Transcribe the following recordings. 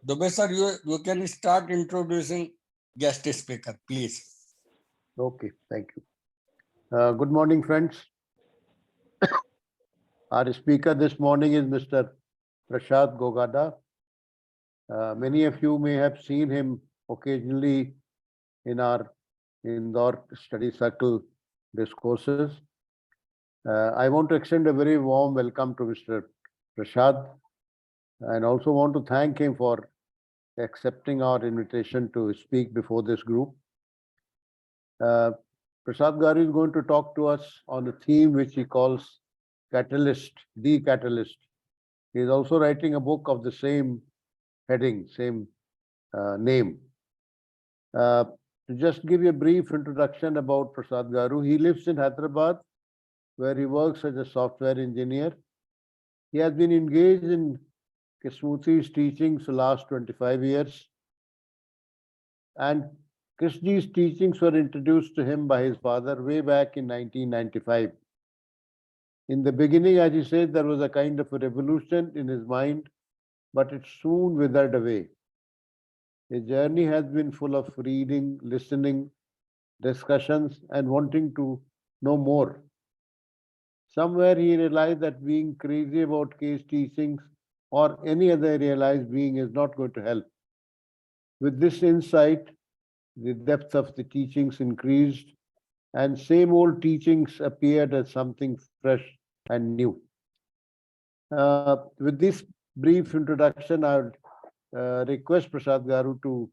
Dubey sir, you can start introducing guest speaker, please. Okay, thank you. Good morning, friends. Our speaker this morning is Mr. Prasad Gogada. Many of you may have seen him occasionally in our Indore study circle discourses. I want to extend a very warm welcome to Mr. Prasad and also want to thank him for accepting our invitation to speak before this group. Uh, Prasad Garu is going to talk to us on a theme which he calls Catalyst, the Catalyst. He is also writing a book of the same heading, same name. To just give you a brief introduction about Prasad Garu, he lives in Hyderabad, where he works as a software engineer. He has been engaged in Krishnamurti's teachings the last 25 years. And Krishnaji's teachings were introduced to him by his father way back in 1995. In the beginning, as he said, there was a kind of a revolution in his mind, but it soon withered away. His journey has been full of reading, listening, discussions, and wanting to know more. Somewhere he realized that being crazy about case teachings or any other realized being is not going to help. With this insight, the depth of the teachings increased, and same old teachings appeared as something fresh and new. With this brief introduction, I would request Prasad Garu to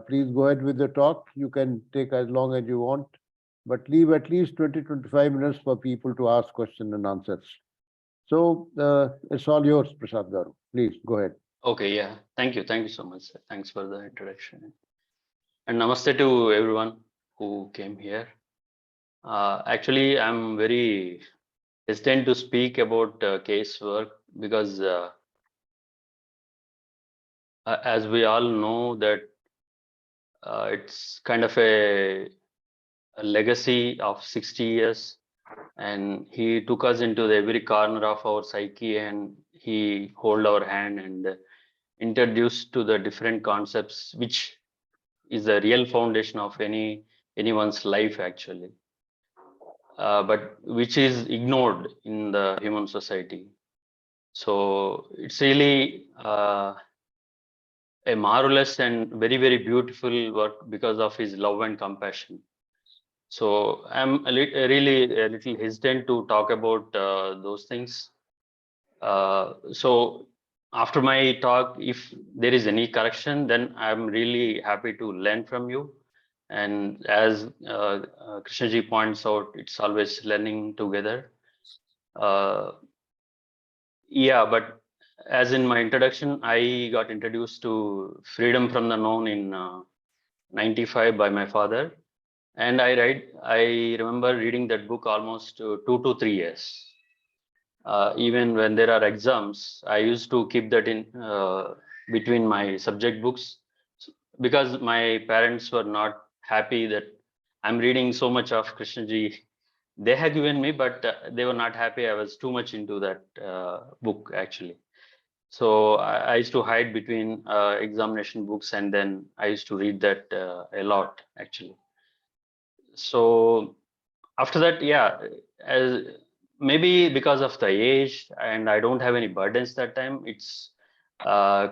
please go ahead with the talk. You can take as long as you want, but leave at least 20-25 minutes for people to ask questions and answers. So it's all yours, Prasad Garu. Please go ahead. Okay, yeah. Thank you. Thank you so much, sir. Thanks for the introduction. And namaste to everyone who came here. Actually, I'm very hesitant to speak about case work because as we all know that it's kind of a legacy of 60 years, and he took us into every corner of our psyche, and he hold our hand and introduced to the different concepts, which is the real foundation of anyone's life actually, but which is ignored in the human society. So it's really a marvelous and very beautiful work because of his love and compassion. So I'm really a little hesitant to talk about those things. So after my talk, if there is any correction, then I'm really happy to learn from you. And as Krishnaji points out, it's always learning together. Yeah, but as in my introduction, I got introduced to Freedom from the Known in 95 by my father. And I remember reading that book almost 2 to 3 years. Even when there are exams, I used to keep that in between my subject books because my parents were not happy that I'm reading so much of Krishnaji. They had given me, but they were not happy. I was too much into that book actually. So I used to hide between examination books, and then I used to read that a lot actually. So after that, yeah, as maybe because of the age and I don't have any burdens that time, it's uh,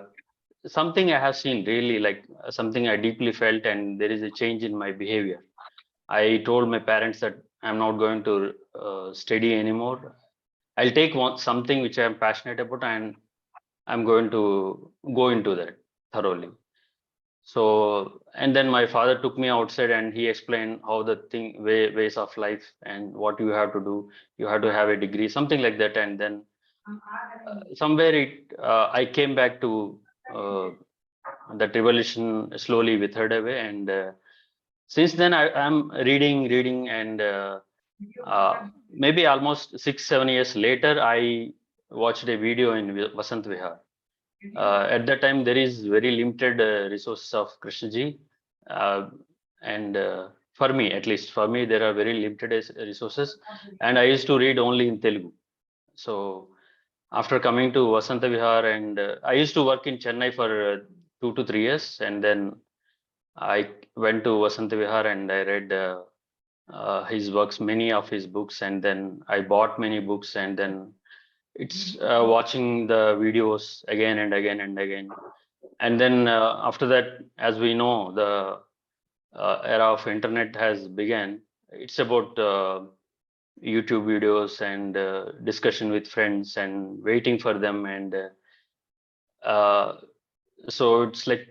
something I have seen really, like something I deeply felt, and there is a change in my behavior. I told my parents that I'm not going to study anymore. I'll take something which I'm passionate about, and I'm going to go into that thoroughly. So, and then my father took me outside and he explained how the ways of life and what you have to do. You have to have a degree, something like that. And then somewhere I came back to that revolution slowly withered away. And since then I'm reading, and maybe almost 6-7 years later, I watched a video in Vasant Vihar. At that time, there is very limited resources of Krishnaji, and for me, at least for me, there are very limited resources, and I used to read only in Telugu. So after coming to Vasanta Vihar, and I used to work in Chennai for 2 to 3 years, and then I went to Vasanta Vihar and I read his works, many of his books, and then I bought many books, and then it's watching the videos again and again and again. And then after that, as we know, the era of internet has begun. It's about YouTube videos and discussion with friends and waiting for them. And so it's like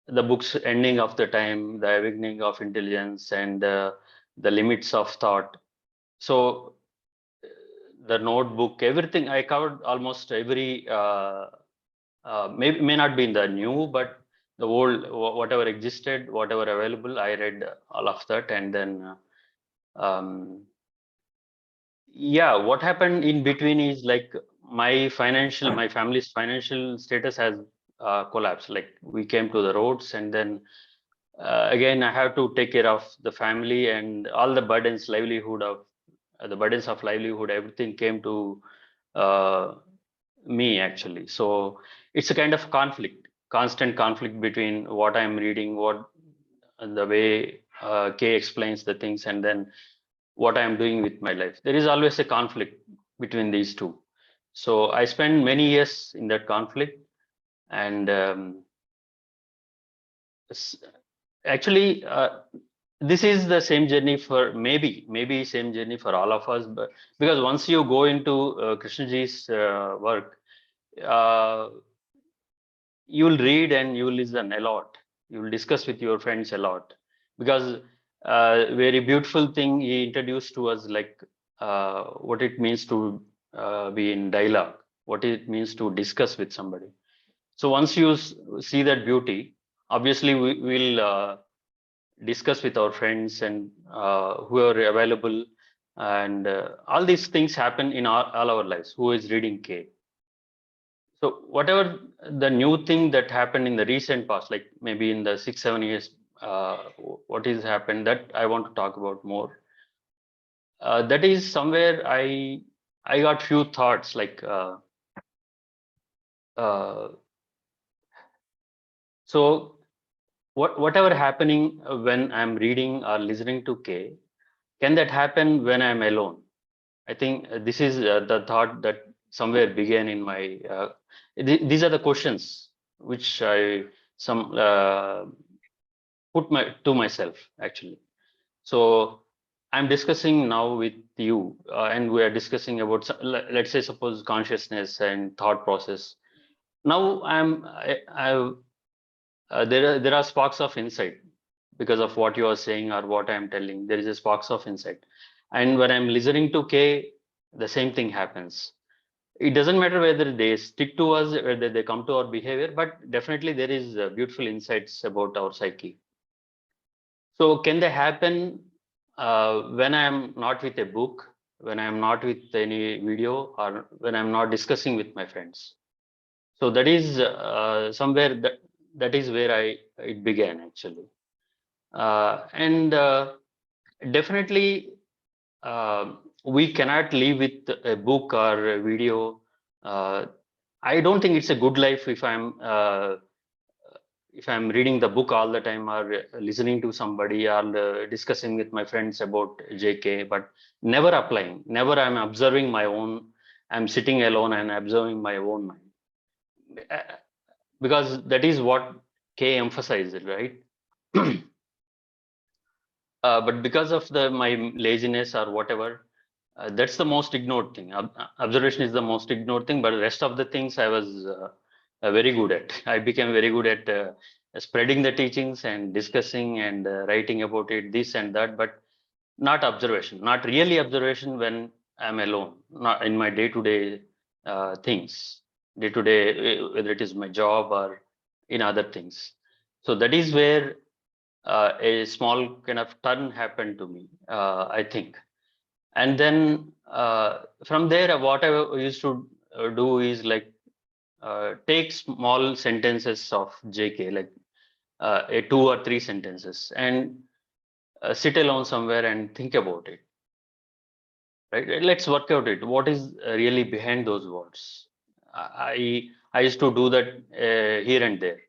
the book's ending of the time, the awakening of intelligence, and the limits of thought. So the notebook, everything I covered, almost every may not be in the new, but the old, whatever existed, whatever available, I read all of that. And then yeah, what happened in between is like my family's financial status has collapsed. Like we came to the roads, and then again I have to take care of the family and all the burdens, the burdens of livelihood, everything came to uh, me actually. So it's a kind of conflict, constant conflict between what I'm reading, what the way K explains the things, and then what I'm doing with my life. There is always a conflict between these two. So I spent many years in that conflict, and actually, this is the same journey for maybe same journey for all of us. But because once you go into Krishnaji's work, uh, you will read and you will listen a lot. You will discuss with your friends a lot, because very beautiful thing he introduced to us, like what it means to be in dialogue, what it means to discuss with somebody. So once you see that beauty, obviously we will discuss with our friends and who are available, and all these things happen in all our lives. Who is reading K? So whatever the new thing that happened in the recent past, like maybe in the 6 7 years, what has happened, that I want to talk about more. That is somewhere I got few thoughts, like uh, so whatever happening when I'm reading or listening to K, can that happen when I'm alone? I think this is the thought that somewhere began in my. These are the questions which I some put to myself actually. So I'm discussing now with you, and we are discussing about let's say suppose consciousness and thought process. Now there are sparks of insight because of what you are saying or what I'm telling. There is a sparks of insight, and when I'm listening to K, the same thing happens. It doesn't matter whether they stick to us, whether they come to our behavior, but definitely there is beautiful insights about our psyche. So can they happen when I'm not with a book, when I'm not with any video, or when I'm not discussing with my friends? So that is somewhere that is where it began actually, and definitely we cannot live with a book or a video. Uh, I don't think it's a good life if I'm reading the book all the time, or listening to somebody, or discussing with my friends about JK, but never applying, never I'm observing my own, I'm sitting alone and observing my own mind. Because that is what K emphasized, right? But because of my laziness or whatever, that's the most ignored thing. Observation is the most ignored thing, but the rest of the things I was very good at. I became very good at spreading the teachings and discussing and writing about it, this and that, but not observation, not really observation when I'm alone, not in my day-to-day things, day-to-day, whether it is my job or in other things. So that is where a small kind of turn happened to me, I think. And then from there, what I used to do is like take small sentences of JK, like a 2 or 3 sentences, and sit alone somewhere and think about it. right? Let's work out it. What is really behind those words? I used to do that here and there.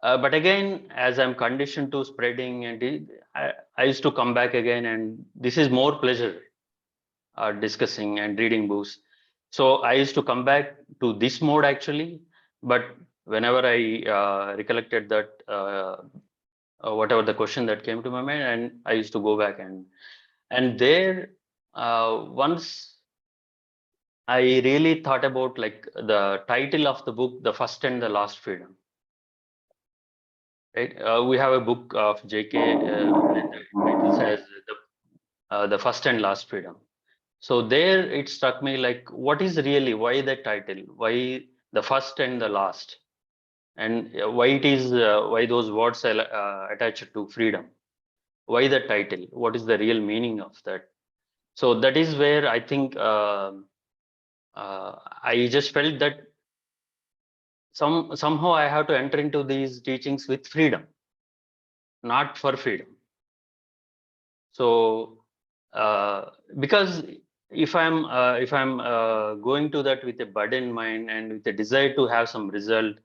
But again, as I'm conditioned to spreading, and I used to come back again, and this is more pleasure discussing and reading books. So I used to come back to this mode actually. But whenever I recollected that whatever the question that came to my mind, and I used to go back and there once I really thought about like the title of the book, The First and the Last Freedom. Right? We have a book of J.K. With the title says the First and Last Freedom. So there it struck me like, what is really, why that title? Why the first and the last? And why it is, why those words are attached to freedom? Why the title? What is the real meaning of that? So that is where I think I just felt that somehow I have to enter into these teachings with freedom, not for freedom. So because if I'm going to that with a burden mind and with a desire to have some result,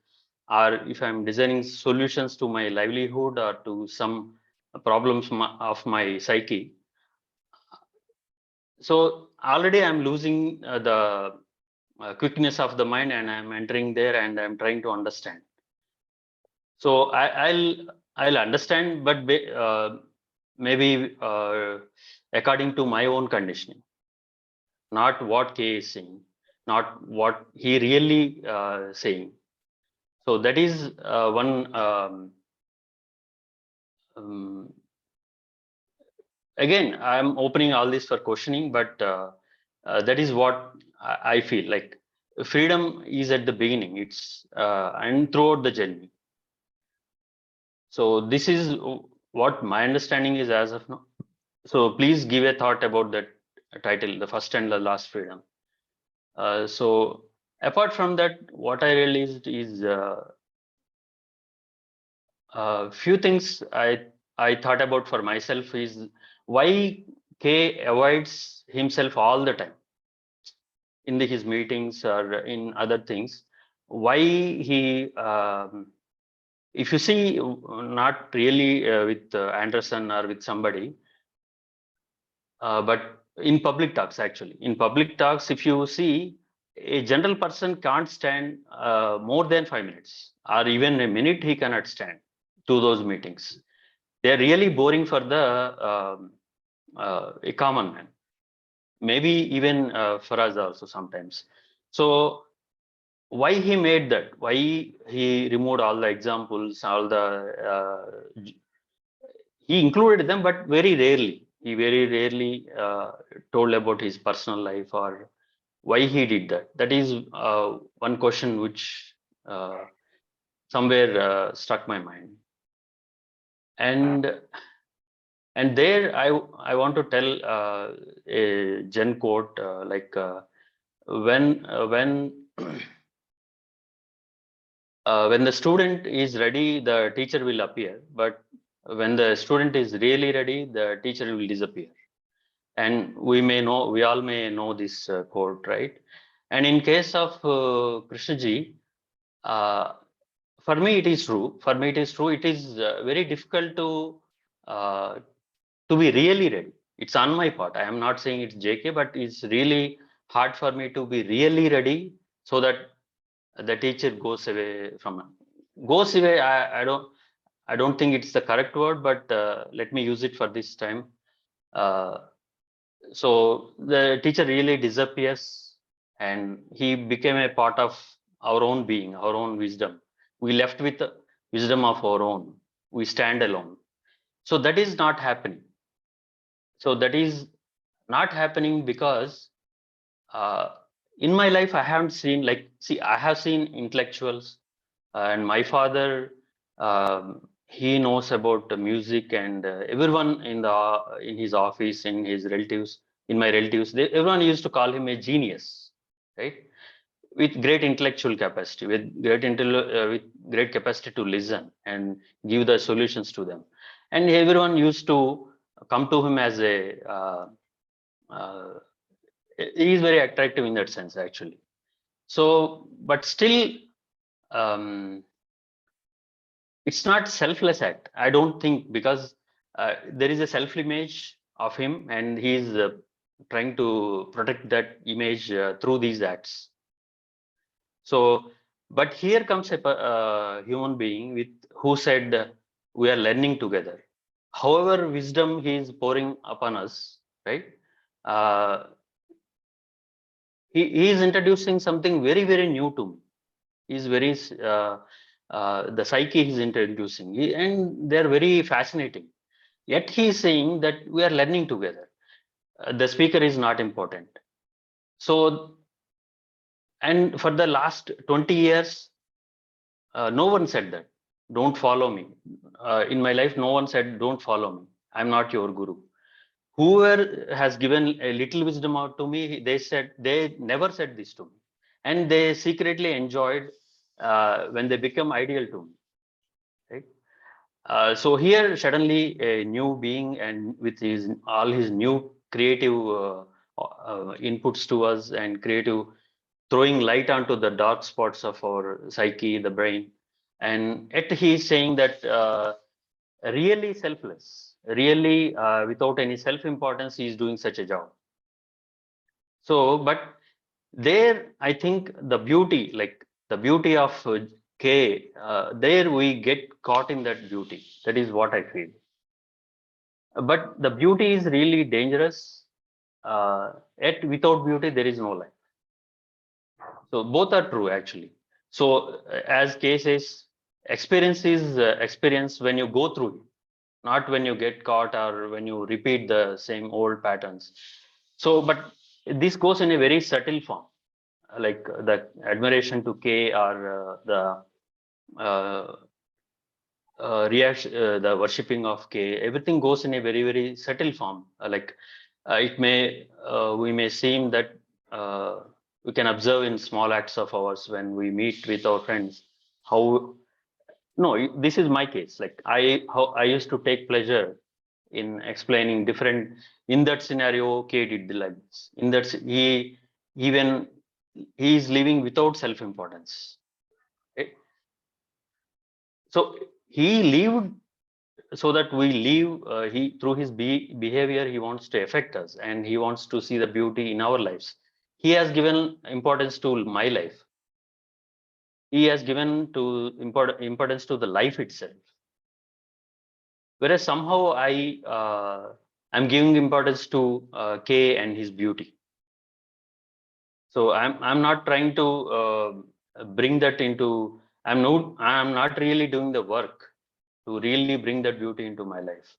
or if I'm designing solutions to my livelihood or to some problems of my psyche, so already I'm losing the quickness of the mind, and I'm entering there and I'm trying to understand. So I'll understand, but maybe according to my own conditioning, not what K is saying, not what he really saying. So that is one. Again, I'm opening all this for questioning, but that is what I feel like. Freedom is at the beginning. It's and throughout the journey. So this is what my understanding is as of now. So please give a thought about that title, The First and the Last Freedom. So apart from that, what I realized is few things I thought about for myself is why K avoids himself all the time in his meetings or in other things. Why he, if you see, not really with Anderson or with somebody, but in public talks, actually. In public talks, if you see, a general person can't stand more than 5 minutes, or even a minute he cannot stand to those meetings. They're really boring for the a common man, maybe even for us also sometimes. So why he made that? Why he removed all the examples, all the he included them, but very rarely. He very rarely told about his personal life or why he did that. That is one question which somewhere struck my mind. And there I want to tell a Zen quote like when when the student is ready, the teacher will appear. But when the student is really ready, the teacher will disappear. And we all may know this quote, right? And in case of Krishnaji, uh, for me it is true. For me it is true. It is very difficult to be really ready. It's on my part. I am not saying it's JK, but it's really hard for me to be really ready so that the teacher goes away from goes away. I don't think it's the correct word, but let me use it for this time. Uh, so the teacher really disappears, and he became a part of our own being, our own wisdom. We left with the wisdom of our own. We stand alone. So that is not happening. So that is not happening because uh, in my life I haven't seen, like, see, I have seen intellectuals, and my father, he knows about the music, and everyone in his office, in his relatives, in my relatives, everyone used to call him a genius, right? With great intellectual capacity, with great capacity to listen and give the solutions to them, and everyone used to come to him as a he is very attractive in that sense, actually. So, but still, it's not selfless act. I don't think, because there is a self-image of him, and he is trying to protect that image through these acts. So, but here comes a human being with who said we are learning together. However, wisdom he is pouring upon us, right? Uh, he is introducing something very, very new to me. He's very the psyche he's introducing, and they're very fascinating. Yet he is saying that we are learning together. The speaker is not important. So, and for the last 20 years, no one said that. Don't follow me. In my life, no one said, don't follow me. I'm not your guru. Whoever has given a little wisdom out to me, they never said this to me. And they secretly enjoyed when they become ideal to me. Right? So here suddenly a new being, and with all his new creative inputs to us, and creative throwing light onto the dark spots of our psyche, the brain, and yet he is saying that really selfless, really without any self-importance, he is doing such a job. So, but there, I think the beauty, like the beauty of K, there we get caught in that beauty. That is what I feel. But the beauty is really dangerous. Yet without beauty, there is no life. So both are true, actually. So as K says, experience is experience when you go through it, not when you get caught or when you repeat the same old patterns. So, but this goes in a very subtle form, like the admiration to K, or uh, reaction, the worshipping of K. Everything goes in a very, very subtle form. We may seem that we can observe in small acts of ours when we meet with our friends. How, no, this is my case. Like how I used to take pleasure in explaining different. In that scenario, K did like this. In that even he is living without self-importance. So he lived so that we live. He through his behavior, he wants to affect us, and he wants to see the beauty in our lives. He has given importance to my life. He has given to importance to the life itself. Whereas somehow I'm giving importance to K and his beauty. So I'm not trying to bring that into. I'm not really doing the work to really bring that beauty into my life.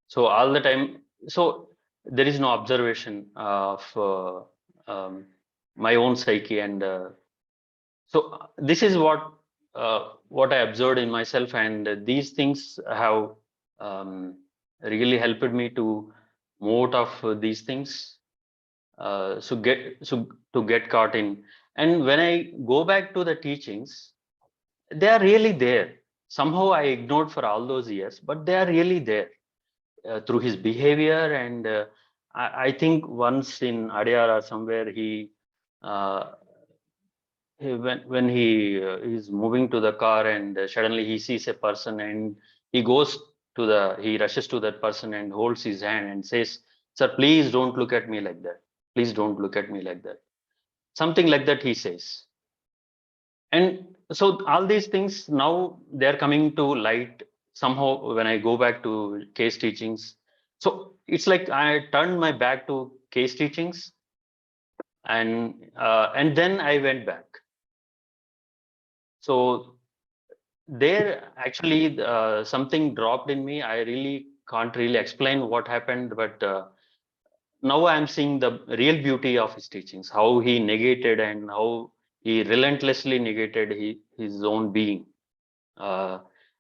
So all the time, so there is no observation of my own psyche, and so this is what I observed in myself, and these things have really helped me to move out of these things. To get caught in, and when I go back to the teachings, they are really there. Somehow I ignored for all those years, but they are really there through his behavior. And I think once in Adyar or somewhere, uh, when he is moving to the car, and suddenly he sees a person, and he rushes to that person and holds his hand and says, "Sir, please don't look at me like that. Please don't look at me like that." Something like that he says. And so all these things now they're coming to light somehow when I go back to case teachings. So it's like I turned my back to case teachings, and then I went back. So there actually something dropped in me. I really can't really explain what happened, but now I'm seeing the real beauty of his teachings, how he negated and how he relentlessly negated his own being. Uh,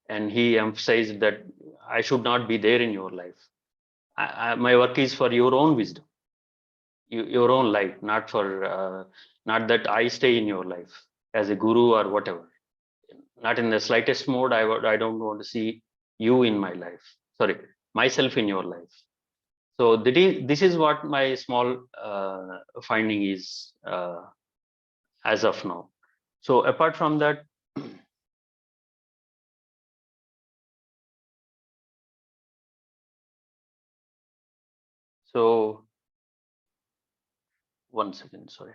and he emphasized that I should not be there in your life. My work is for your own wisdom, your own life, not that I stay in your life as a guru or whatever. Not in the slightest mode. I don't want to see you in my life. Sorry, myself in your life. So this is what my small finding is as of now. So apart from that, so one second, sorry.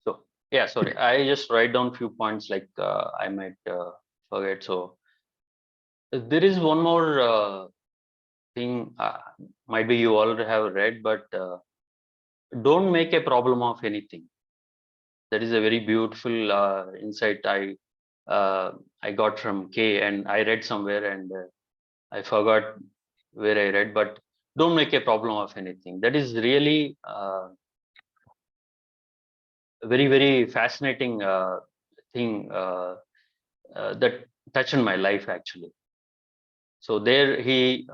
So yeah, sorry, I just write down few points like I might forget. So there is one more thing, might be you already have read, but don't make a problem of anything. That is a very beautiful insight I got from K, and I read somewhere, and I forgot where I read, but don't make a problem of anything. That is really very, very fascinating thing that touched my life actually. So there he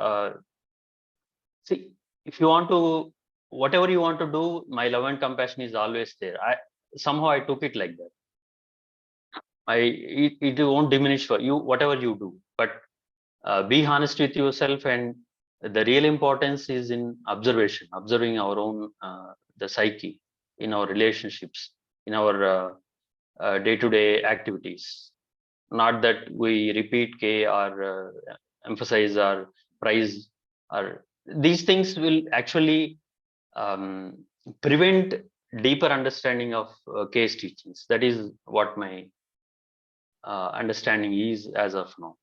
see, if you want to, whatever you want to do, my love and compassion is always there. Somehow I took it like that. It won't diminish for you whatever you do, but be honest with yourself, and the real importance is in observing our own the psyche in our relationships, in our day-to-day activities. Not that we repeat K or emphasize or prize, or these things will actually prevent deeper understanding of case teachings. That is what my understanding is as of now.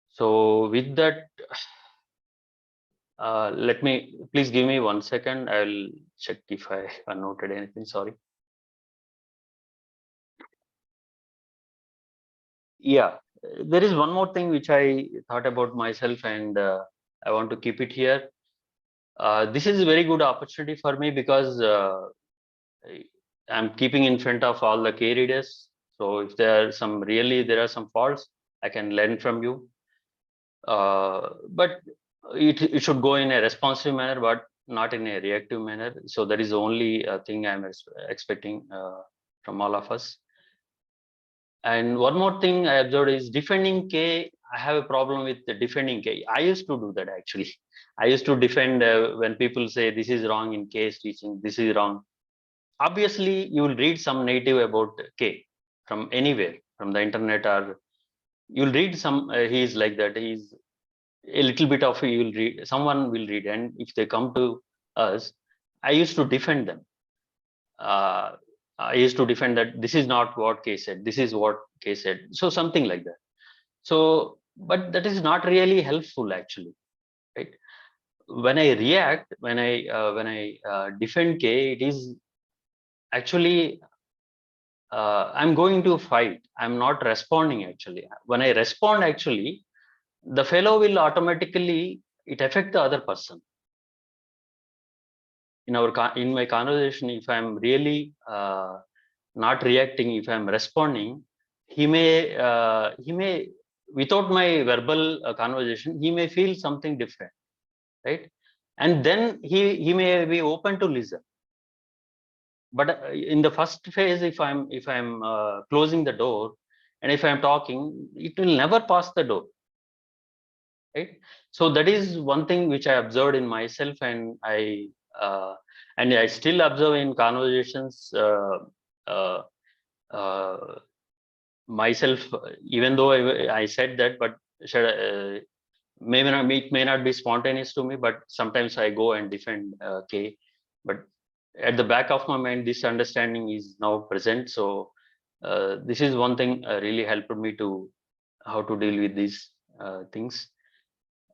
So with that, let me, please give me 1 second. I'll check if I noted anything. Sorry. Yeah, there is one more thing which I thought about myself, and I want to keep it here. This is a very good opportunity for me because I'm keeping in front of all the K readers. So if there are some faults, I can learn from you. But it should go in a responsive manner, but not in a reactive manner. So that is the only thing I'm expecting from all of us. And one more thing I observed is defending K. I have a problem with the defending K. I used to do that actually. I used to defend when people say this is wrong in K's teaching, this is wrong. Obviously, you will read some narrative about K from anywhere, from the internet, or you'll read some. He's like that. He's a little bit of you will read. Someone will read, and if they come to us, I used to defend them. I used to defend that this is not what K said. This is what K said. So something like that. So, but that is not really helpful actually, right? When I react, when I defend K, it is actually I'm going to fight. I'm not responding actually. When I respond, actually, the fellow will automatically it affect the other person. In my conversation, if I'm really not reacting, if I'm responding, he may without my verbal conversation, he may feel something different, right? And then he may be open to listen. But in the first phase, if I'm closing the door, and if I'm talking, it will never pass the door, right? So that is one thing which I observed in myself, and I still observe in conversations uh, uh, myself, even though I said that, but should it may not be spontaneous to me, but sometimes I go and defend K. But at the back of my mind, this understanding is now present. So this is one thing really helped me to how to deal with these things.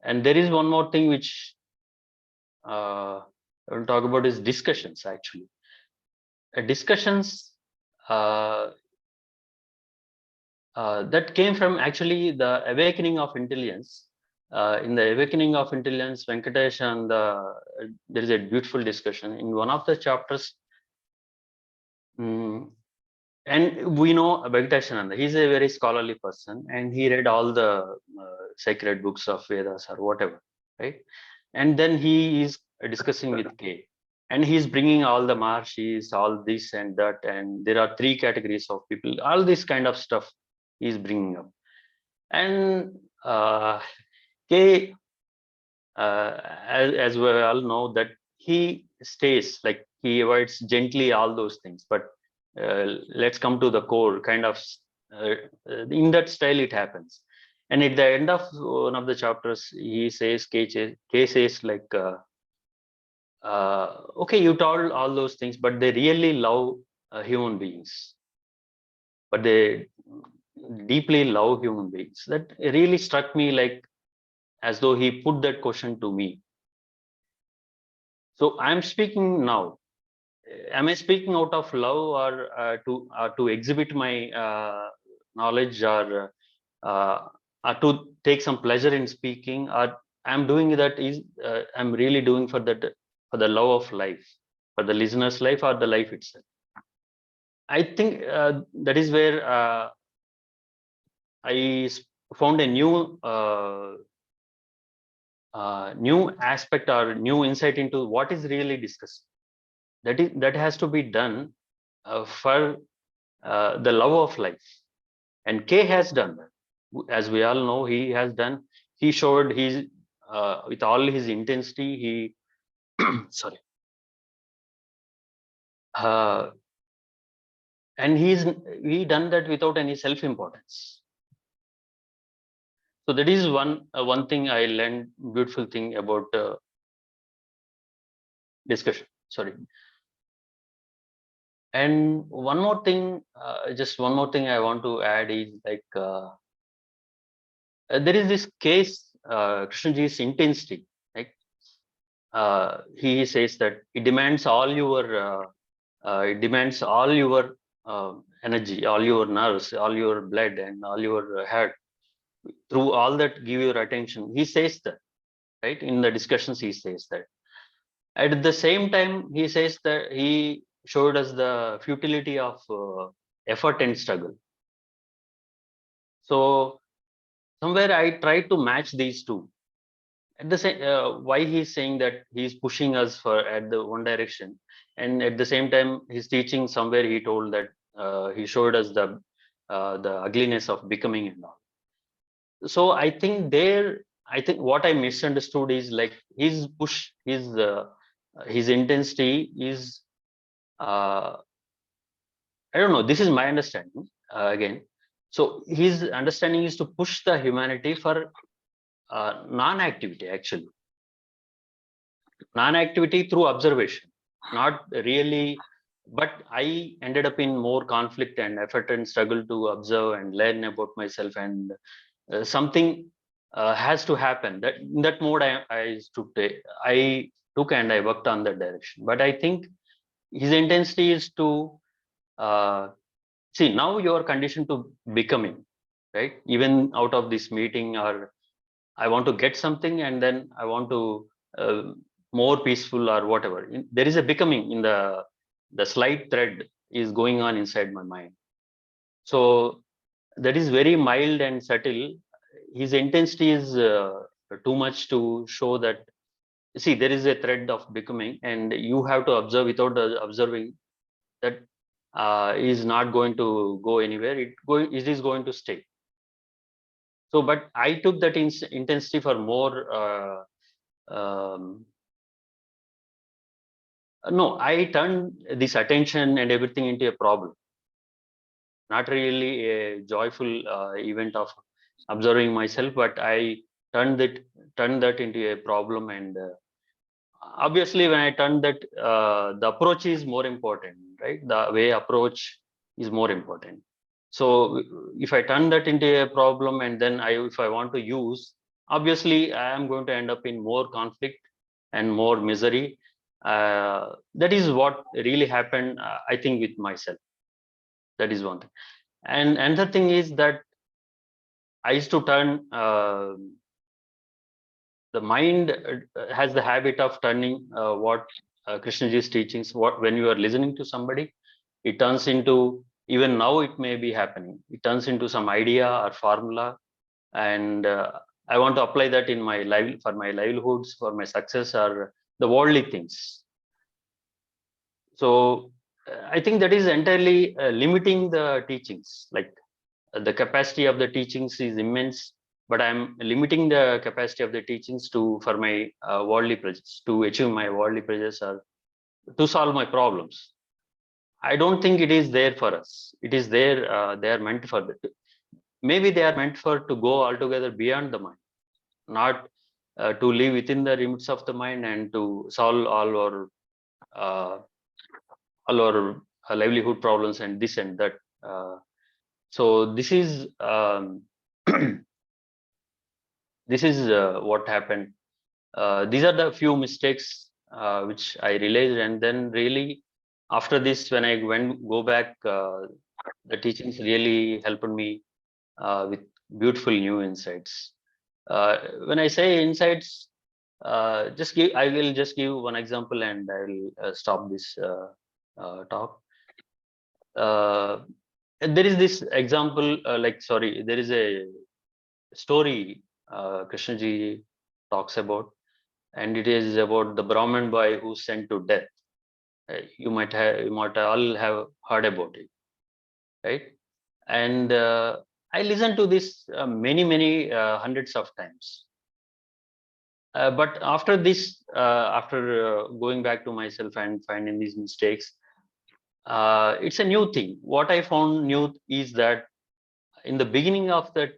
And there is one more thing which I will talk about is discussions actually. Discussions that came from actually the awakening of intelligence. In the awakening of intelligence, Venkatesh and there is a beautiful discussion in one of the chapters. And we know Venkatesh, he's a very scholarly person, and he read all the sacred books of Vedas or whatever, right? And then he is discussing with K, and he's bringing all the Maharshis, all this and that, and there are 3 categories of people, all this kind of stuff he's bringing up. And K, as we all know, that he stays, like he avoids gently all those things. But let's come to the core, kind of in that style it happens. And at the end of one of the chapters, he says, K says like, okay, you told all those things, but they really love human beings. But they deeply love human beings. That really struck me, like as though he put that question to me. So I'm speaking now. Am I speaking out of love, or to exhibit my knowledge, or to take some pleasure in speaking, or I'm doing that is I'm really doing for the love of life, for the listener's life or the life itself. I think that is where I found a new aspect or new insight into what is really discussed. That has to be done for the love of life, and K has done that. As we all know, he has done. He showed his with all his intensity. He sorry, and he done that without any self-importance. So that is one thing I learned, beautiful thing about discussion. Sorry. And one more thing, just one more thing I want to add is like there is this case, Krishnaji's intensity. Like he says that it demands all your energy, all your nerves, all your blood, and all your heart. Through all that, give your attention. He says that, right? In the discussions, he says that. At the same time, he says that he showed us the futility of effort and struggle. So somewhere I try to match these two. At the same, why he's saying that he's pushing us for at the one direction, and at the same time, his teaching somewhere he told that he showed us the ugliness of becoming and all. So I think what I misunderstood is like his push, his intensity is I don't know. This is my understanding again. So his understanding is to push the humanity for non-activity, actually. Non-activity through observation, not really. But I ended up in more conflict and effort and struggle to observe and learn about myself, and something has to happen. That in that mode, I took and I worked on that direction. But I think his intensity is to see, now you are conditioned to becoming, right? Even out of this meeting, or I want to get something, and then I want to more peaceful or whatever. There is a becoming in the slight thread is going on inside my mind. So that is very mild and subtle. His intensity is too much to show that. See, there is a thread of becoming, and you have to observe. Without observing, that is not going to go anywhere. It is going to stay. So, but I took that intensity for more. No, I turned this attention and everything into a problem. Not really a joyful event of observing myself, but I turned that into a problem. And obviously, when I turned that, the approach is more important, right? The way approach is more important. So if I turn that into a problem, and then if I want to use, obviously I am going to end up in more conflict and more misery. That is what really happened, I think, with myself. That is one thing. And another thing is that I used to turn the mind has the habit of turning what Krishnaji's teachings. When you are listening to somebody, it turns into, even now it may be happening. It turns into some idea or formula, and I want to apply that in my life, for my livelihoods, for my success, or the worldly things. So I think that is entirely limiting the teachings. Like the capacity of the teachings is immense, but I'm limiting the capacity of the teachings for my worldly pleasures, to achieve my worldly pleasures or to solve my problems. I don't think it is there for us. It is there. They are meant for that. Maybe they are meant for to go altogether beyond the mind, not to live within the limits of the mind and to solve uh, all our livelihood problems and this and that. So this is this is what happened. These are the few mistakes which I realized, and then really after this, when I go back, the teachings really helped me with beautiful new insights. When I say insights, I will just give one example, and I will stop this talk. Uh, there is this example, there is a story Krishnaji talks about, and it is about the Brahmin boy who sent to death. You might all have heard about it, right? And I listened to this many hundreds of times. But after this, after going back to myself and finding these mistakes, it's a new thing. What I found new is that in the beginning of that,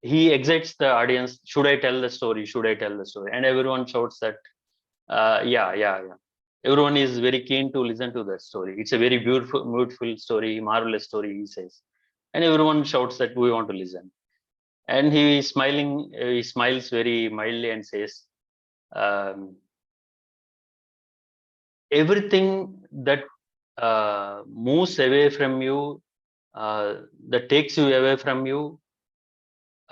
he excites the audience. Should I tell the story? Should I tell the story? And everyone shouts that, yeah. Everyone is very keen to listen to that story. It's a very beautiful story, marvelous story, he says. And everyone shouts that we want to listen. And he is smiling, he smiles very mildly and says, everything that moves away from you, that takes you away from you,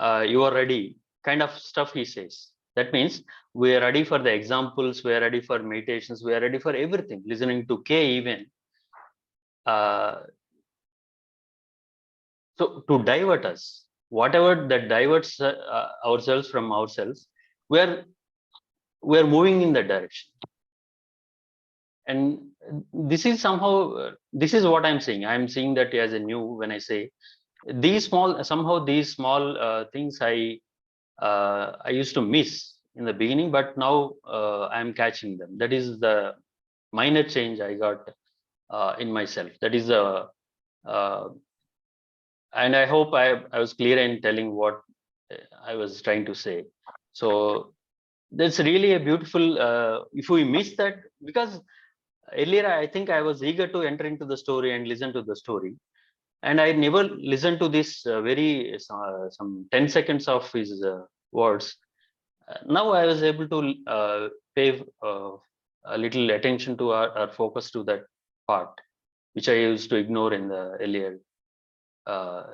you are ready, kind of stuff he says. That means we are ready for the examples, we are ready for meditations, we are ready for everything, listening to K even. So to divert us, whatever that diverts ourselves from ourselves, we are moving in that direction. And this is somehow, this is what I'm saying. I'm seeing that as a new, when I say these small things I used to miss in the beginning, but now I'm catching them. That is the minor change I got in myself. That is the and I hope I was clear in telling what I was trying to say. So that's really a beautiful, if we miss that, because earlier I think I was eager to enter into the story and listen to the story, and I never listened to this some 10 seconds of his words. Now I was able to pay a little attention to or focus to that part, which I used to ignore in the earlier. I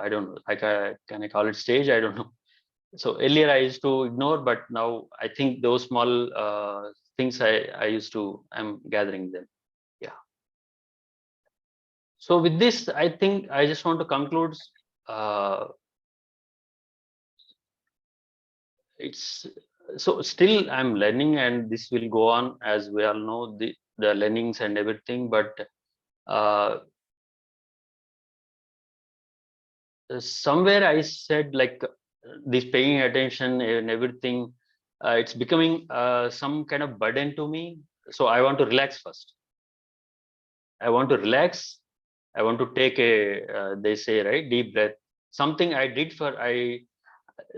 don't know, can I call it stage? I don't know. So earlier I used to ignore, but now I think those small things I'm gathering them. Yeah. So with this, I think I just want to conclude. It's so still I'm learning, and this will go on, as we all know, the learnings and everything. But somewhere I said, like, this paying attention and everything, it's becoming some kind of burden to me. So I want to relax first. I want to relax. I want to take they say, right, deep breath. Something I did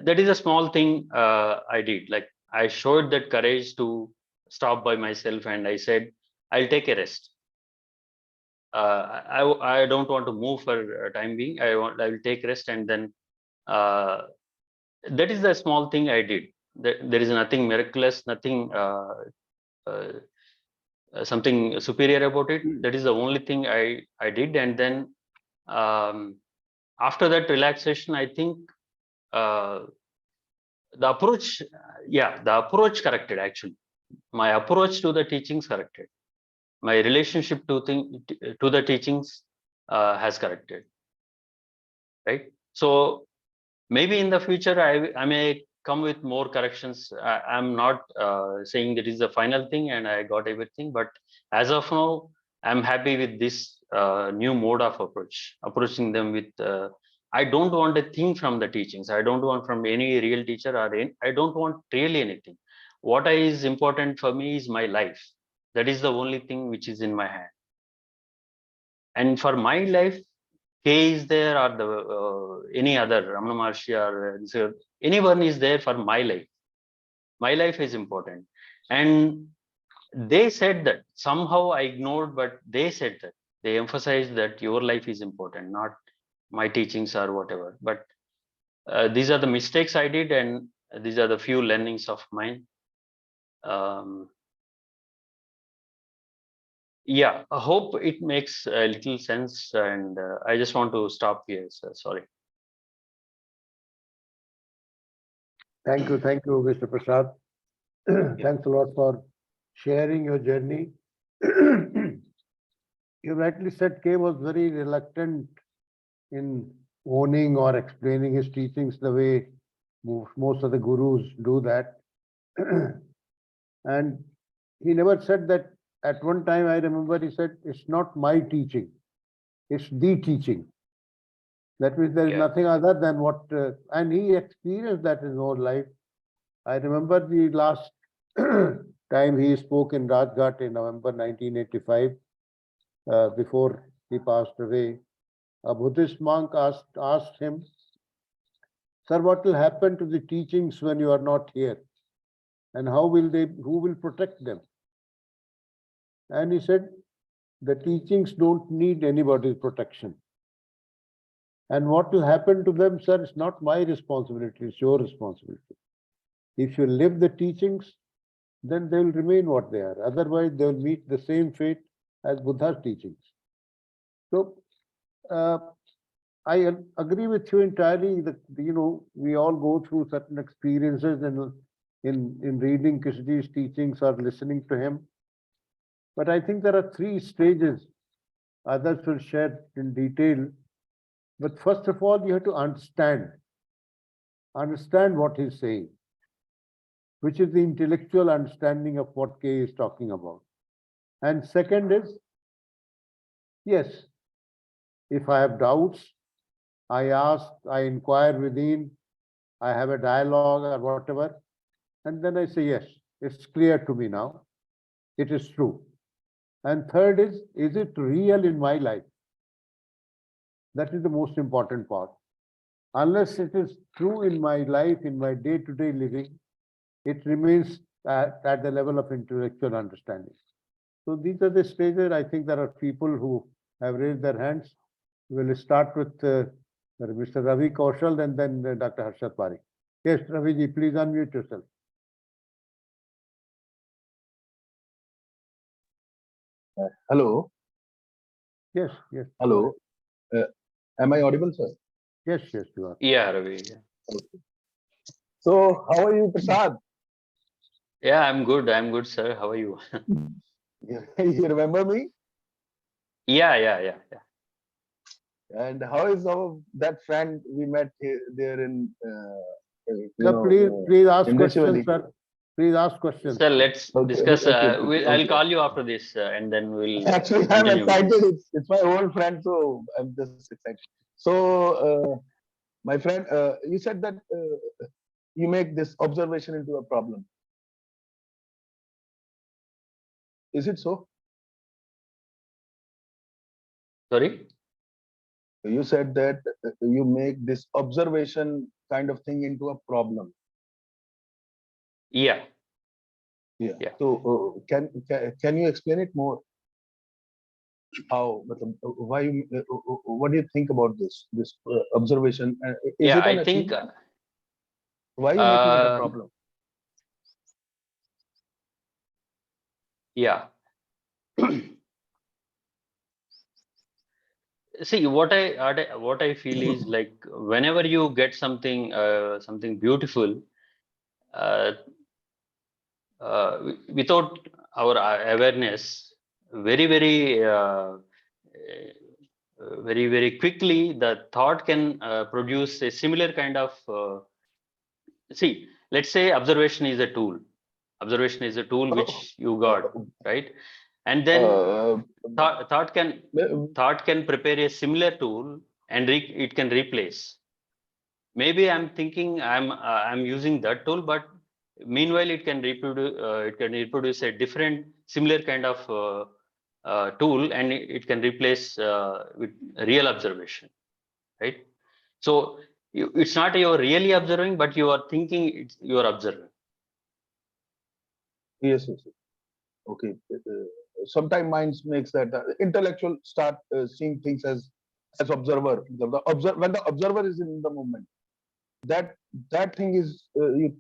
that is a small thing I did. Like, I showed that courage to stop by myself, and I said, I'll take a rest. I don't want to move for time being. I will take rest, and then that is the small thing I did. There is nothing miraculous, nothing something superior about it. That is the only thing I did, and then after that relaxation, I think the approach, the approach corrected. Actually, my approach to the teachings corrected. My relationship to the teachings has corrected. Right. So maybe in the future I may come with more corrections. I'm not saying that is the final thing and I got everything, but as of now, I'm happy with this new mode of approaching them with I don't want a thing from the teachings. I don't want from any real teacher or I don't want really anything. What is important for me is my life. That is the only thing which is in my hand. And for my life, K is there or the any other Ramana Maharshi or so anyone is there for my life. My life is important. And they said that somehow I ignored, but they said that they emphasized that your life is important, not my teachings or whatever. But these are the mistakes I did, and these are the few learnings of mine. Yeah, I hope it makes a little sense, and I just want to stop here. So sorry. Thank you, Mr. Prasad. Thanks a lot for sharing your journey. You rightly said K was very reluctant in owning or explaining his teachings the way most of the gurus do that. And he never said that. At one time, I remember he said, it's not my teaching, it's the teaching. That means there is nothing other than what, and he experienced that in his whole life. I remember the last time he spoke in Rajghat in November 1985, before he passed away. A Buddhist monk asked him, "Sir, what will happen to the teachings when you are not here? And who will protect them?" And he said, the teachings don't need anybody's protection. And what will happen to them, sir, is not my responsibility, it's your responsibility. If you live the teachings, then they will remain what they are. Otherwise, they will meet the same fate as Buddha's teachings. So, I agree with you entirely that, we all go through certain experiences in reading Krishnaji's teachings or listening to him. But I think there are 3 stages. Others will share in detail. But first of all, you have to understand what he's saying, which is the intellectual understanding of what K is talking about. And second is, yes, if I have doubts, I ask, I inquire within, I have a dialogue or whatever, and then I say, yes, it's clear to me now, it is true. And third is it real in my life? That is the most important part. Unless it is true in my life, in my day-to-day living, it remains at the level of intellectual understanding. So these are the stages. I think there are people who have raised their hands. We'll start with Mr. Ravi Kaushal and then Dr. Harshad Parekh. Yes, Raviji, please unmute yourself. Hello. Yes. Hello. Am I audible, sir? Yes, you are. Yeah, Ravi. Yeah. Okay. So, how are you, Prasad? Yeah, I'm good, sir. How are you? You remember me? Yeah. And how is that friend we met there in? Please ask in questions, Rishivali? sir. Please ask questions. Sir, let's discuss. Okay. I'll call you after this, and then we'll. Actually, I'm continue with excited. this. It's my old friend, so I'm just excited. So, my friend, you said that you make this observation into a problem. Is it so? Sorry. You said that you make this observation kind of thing into a problem. Yeah. So can you explain it more? How? Why? What do you think about this observation? Is it an I think. achievement? Why are you making it a problem? Yeah. See, what I feel is like whenever you get something beautiful, uh, without our awareness, very quickly, the thought can produce a similar kind of. See, let's say observation is a tool. Observation is a tool which you got, right? And then thought can prepare a similar tool and it can replace. Maybe I'm thinking I'm using that tool, but meanwhile it can reproduce a different similar kind of tool, and it can replace with real observation, right? So it's not you're really observing, but you are thinking you are observing. Yes, yes, yes. Okay. Sometimes minds makes that intellectual start seeing things as observer. When the observer is in the moment, that thing is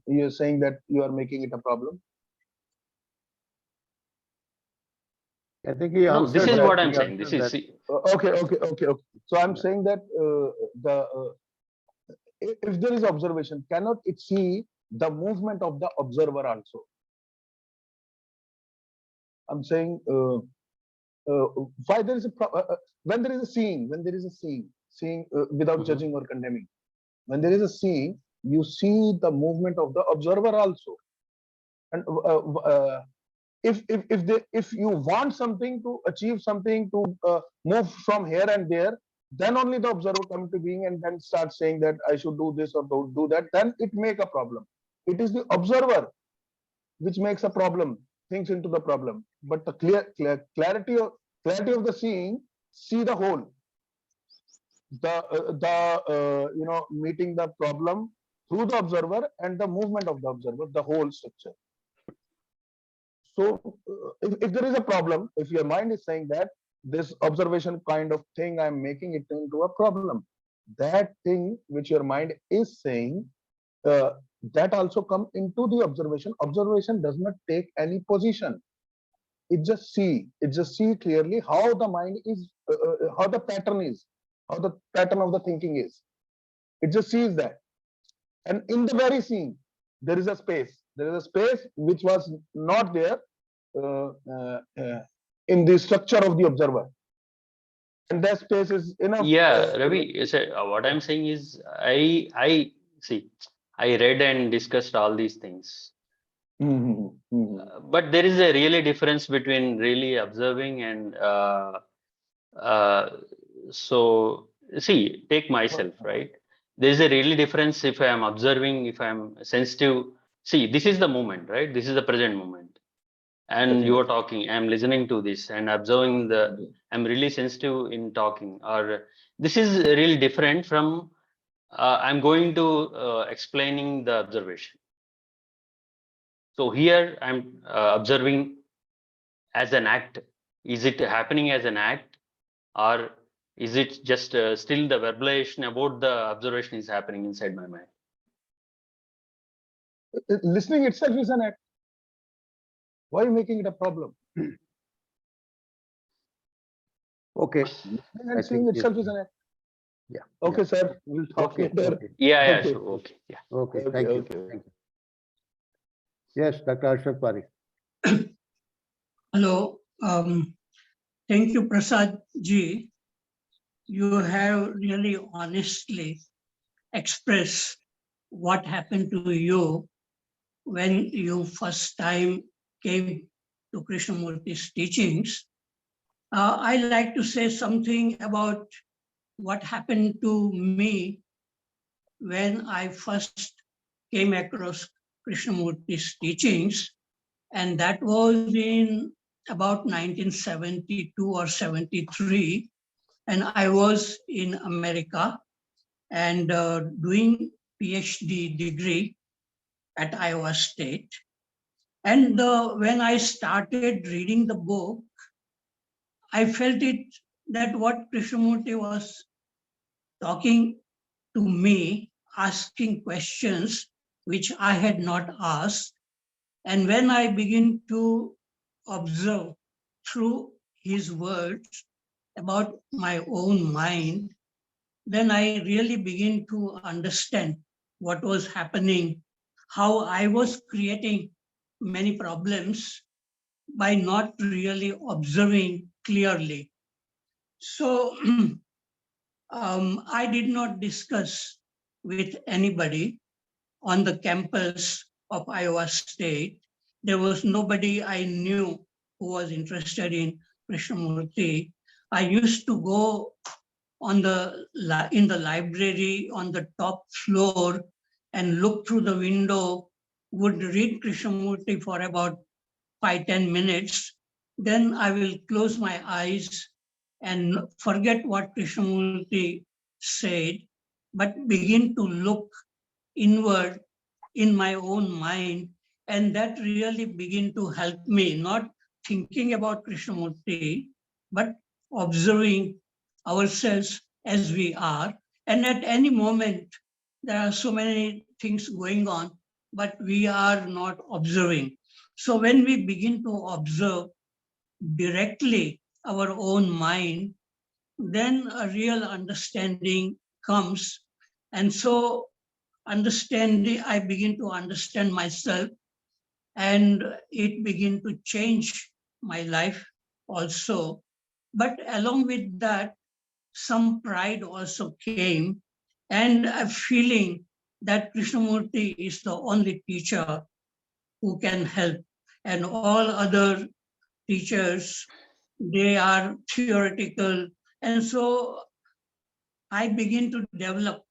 you're saying that you are making it a problem. I think he No, answered this is that. what I'm He saying. This answered is that. Okay. So I'm Yeah. saying that if there is observation, cannot it see the movement of the observer also? I'm saying why there is a when there is a seeing, seeing without judging or condemning. When there is a seeing, you see the movement of the observer also. And if you want something to achieve something to move from here and there, then only the observer come to being and then start saying that I should do this or don't do that. Then it make a problem. It is the observer which makes a problem, thinks into the problem. But the clarity of the seeing, see the whole. Meeting the problem through the observer and the movement of the observer, the whole structure. So if there is a problem, if your mind is saying that this observation kind of thing, I'm making it into a problem, that thing which your mind is saying, that also come into the observation. Observation does not take any position. It just see clearly how the mind is, how the pattern is, how the pattern of the thinking is. It just sees that. And in the very scene, there is a space. There is a space which was not there in the structure of the observer. And that space is enough. yeah, Ravi. What I'm saying is, I see. I read and discussed all these things, but there is a really difference between really observing and so see, take myself, right? There's a really difference if I am observing, if I'm sensitive. See, this is the moment, right? This is the present moment. And you are talking, I'm listening to this and observing I'm really sensitive in talking, or this is really different from I'm going to explaining the observation. So here I'm observing as an act. Is it happening as an act, or is it just still the verbalization about the observation is happening inside my mind? Listening itself is an act. Why are you making it a problem? Okay. Listening and seeing itself is an act. Yeah. Okay, yeah. sir. We'll talk Okay. later. Okay. Yeah, Okay. sure. Okay, yeah. Okay. Okay, Thank you. okay. Thank you. Yes, Dr. Harshad Parekh. Hello. Thank you, Prasad ji. You have really honestly expressed what happened to you when you first time came to Krishnamurti's teachings. I like to say something about what happened to me when I first came across Krishnamurti's teachings, and that was in about 1972 or 73, and I was in America and doing PhD degree at Iowa State. And when I started reading the book, I felt it that what Krishnamurti was talking to me, asking questions which I had not asked. And when I begin to observe through his words about my own mind, then I really begin to understand what was happening, how I was creating many problems by not really observing clearly. So I did not discuss with anybody on the campus of Iowa State. There was nobody I knew who was interested in Krishnamurti. I used to go in the library on the top floor and look through the window, would read Krishnamurti for about 5-10 minutes. Then I will close my eyes and forget what Krishnamurti said, but begin to look inward in my own mind. And that really began to help me, not thinking about Krishnamurti, but observing ourselves as we are. And at any moment, there are so many things going on, but we are not observing. So when we begin to observe directly our own mind, then a real understanding comes. And so I begin to understand myself, and it begin to change my life also. But along with that, some pride also came, and a feeling that Krishnamurti is the only teacher who can help, and all other teachers, they are theoretical. And so I begin to develop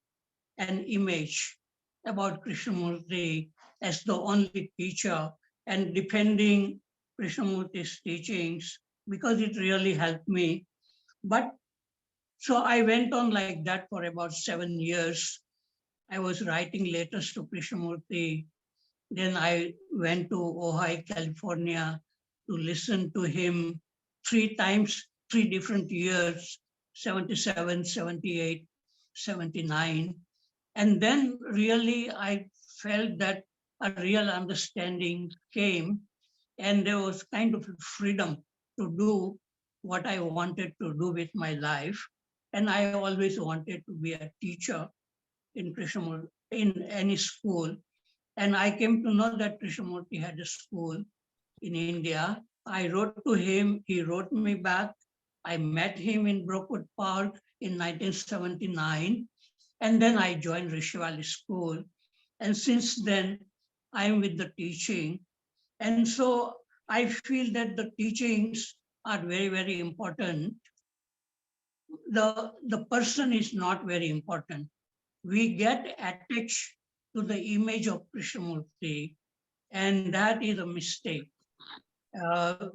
an image about Krishnamurti as the only teacher and defending Krishnamurti's teachings, because it really helped me. But so I went on like that for about 7 years. I was writing letters to Krishnamurti. Then I went to Ojai, California to listen to him 3 times, 3 different years, 77, 78, 79. And then really I felt that a real understanding came, and there was kind of freedom to do what I wanted to do with my life. And I always wanted to be a teacher in Krishnamurti, in any school. And I came to know that Krishnamurti had a school in India. I wrote to him, he wrote me back. I met him in Brookwood Park in 1979. And then I joined Rishi Valley School. And since then, I'm with the teaching. And so I feel that the teachings are very, very important. The person is not very important. We get attached to the image of Krishnamurti, and that is a mistake. Uh,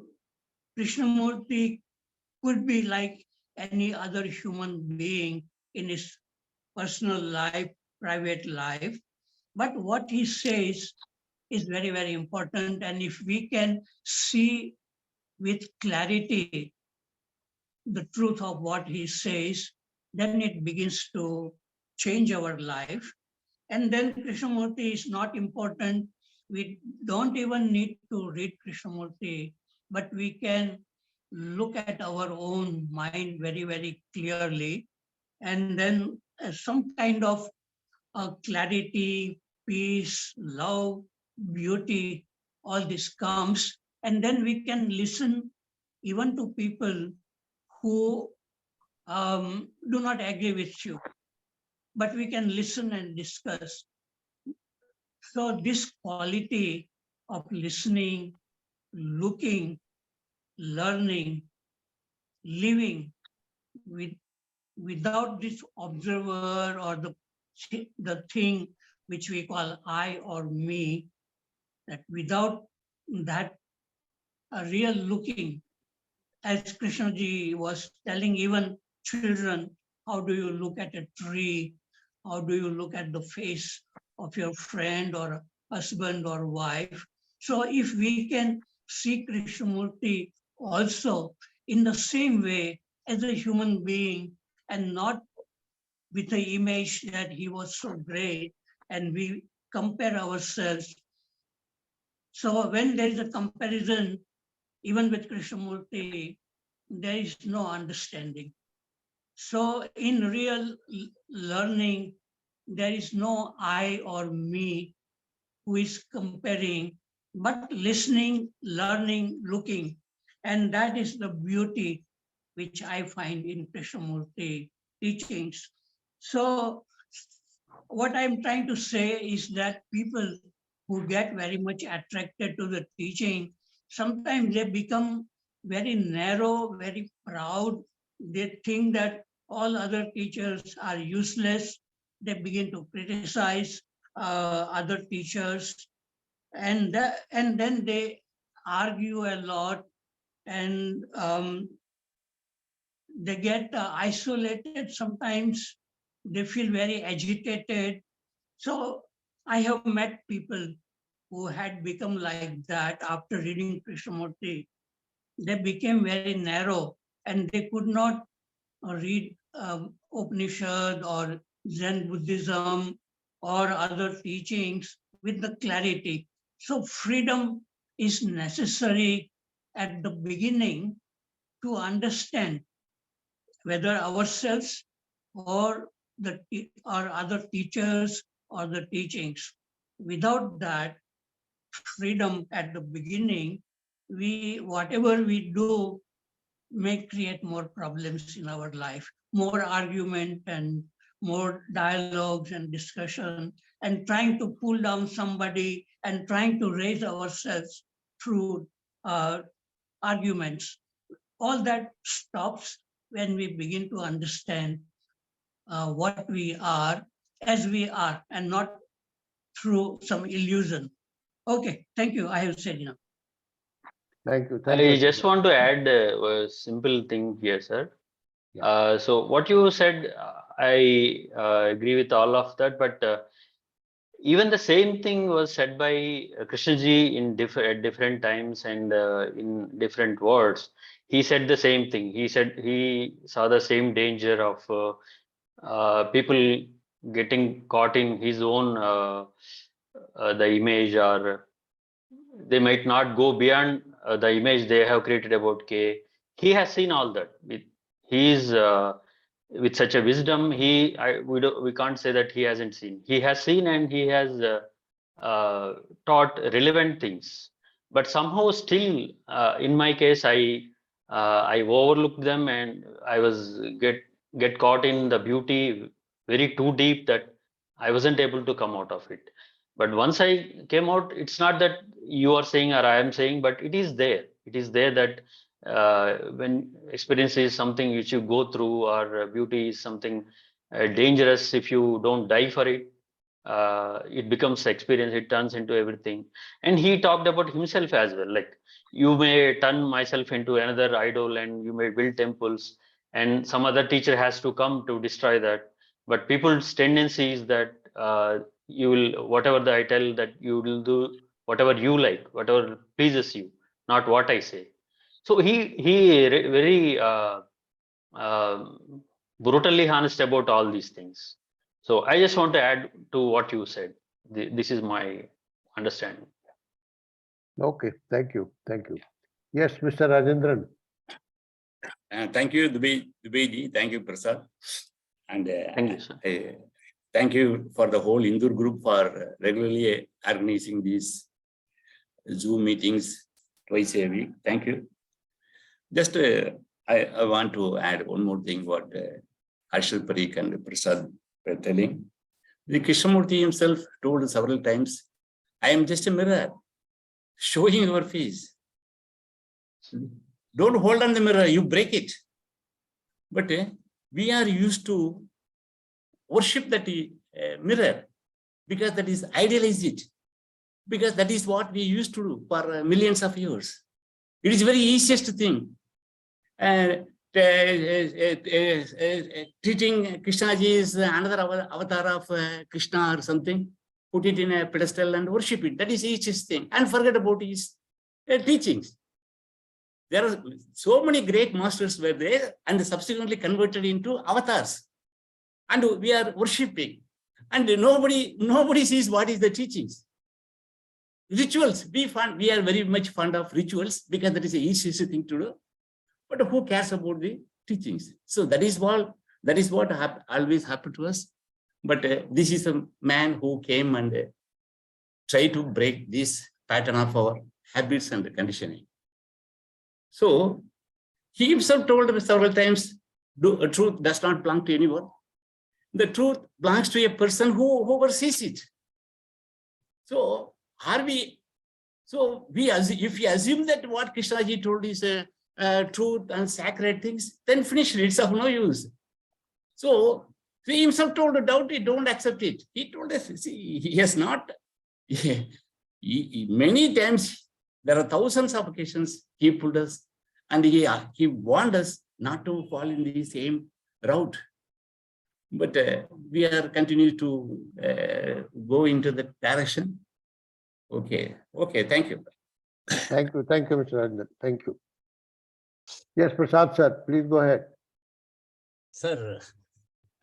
Krishnamurti could be like any other human being in his personal life, private life. But what he says is very, very important. And if we can see with clarity the truth of what he says, then it begins to change our life. And then Krishnamurti is not important. We don't even need to read Krishnamurti, but we can look at our own mind very, very clearly. And then some kind of clarity, peace, love, beauty, all this comes. And then we can listen even to people who do not agree with you, but we can listen and discuss. So this quality of listening, looking, learning, living with, without this observer or the thing which we call I or me, that without that a real looking, as Krishnaji was telling even children, how do you look at a tree? How do you look at the face of your friend or husband or wife? So if we can see Krishnamurti also in the same way as a human being, and not with the image that he was so great, and we compare ourselves. So when there is a comparison, even with Krishnamurti, there is no understanding. So in real learning, there is no I or me who is comparing, but listening, learning, looking. And that is the beauty which I find in Krishnamurti teachings. So what I'm trying to say is that people who get very much attracted to the teaching, sometimes they become very narrow, very proud. They think that all other teachers are useless. They begin to criticize other teachers, and then they argue a lot, and they get isolated sometimes. They feel very agitated. So I have met people who had become like that after reading Krishnamurti. They became very narrow and they could not read Upanishad or Zen Buddhism or other teachings with the clarity. So freedom is necessary at the beginning to understand whether ourselves or or other teachers or the teachings. Without that freedom at the beginning, whatever we do may create more problems in our life, more argument and more dialogues and discussion, and trying to pull down somebody and trying to raise ourselves through arguments. All that stops when we begin to understand what we are as we are and not through some illusion. Okay, thank you. I have said enough. Thank you. Thank you. I just want to add a simple thing here, sir. Yeah. So what you said, I agree with all of that, but even the same thing was said by Krishnaji in at different times and in different words. He said the same thing. He said he saw the same danger of people getting caught in his own the image, or they might not go beyond the image they have created about K. He has seen all that. He is with such a wisdom. We can't say that he hasn't seen. He has seen and he has taught relevant things. But somehow still, in my case, I overlooked them and I was get caught in the beauty very too deep that I wasn't able to come out of it. But once I came out, it's not that you are saying or I am saying, but it is there. It is there that when experience is something which you go through, or beauty is something dangerous, if you don't die for it, it becomes experience, it turns into everything. And he talked about himself as well, like you may turn myself into another idol and you may build temples and some other teacher has to come to destroy that. But people's tendency is that you will, whatever I tell, that you will do whatever you like, whatever pleases you, not what I say. So he very brutally honest about all these things. So I just want to add to what you said. This is my understanding. Okay, thank you. Thank you. Yes, Mr. Rajendran. Thank you, Dubey. Thank you, Prasad. And Thank you, sir. Thank you for the whole Indore group for regularly organizing these Zoom meetings twice a week. Thank you. Just I want to add one more thing what Harshad Parekh and Prasad were telling. The Krishnamurti himself told several times, I am just a mirror showing your face. Don't hold on the mirror, you break it. But we are used to worship that mirror because that is idealize it, because that is what we used to do for millions of years. It is very easiest thing. Treating Krishnaji as another avatar of Krishna or something, put it in a pedestal and worship it. That is easiest thing, and forget about his teachings. There are so many great masters were there and subsequently converted into avatars. And we are worshipping. And nobody sees what is the teachings. Rituals, we are very much fond of rituals because that is the easiest thing to do. But who cares about the teachings? So that is what always happened to us. But this is a man who came and tried to break this pattern of our habits and conditioning. So he himself told us several times, truth does not belong to anyone. The truth belongs to a person who oversees it. So if we assume that what Krishnaji told is truth and sacred things, then finish it. It's of no use. So he himself told, doubt it, don't accept it. He told us, see, he has not, many times, there are thousands of occasions he pulled us and he warned us not to fall in the same route. But we are continuing to go into the direction. Okay, thank you. Thank you, Mr. Rajendran. Thank you. Yes, Prasad sir, please go ahead. Sir,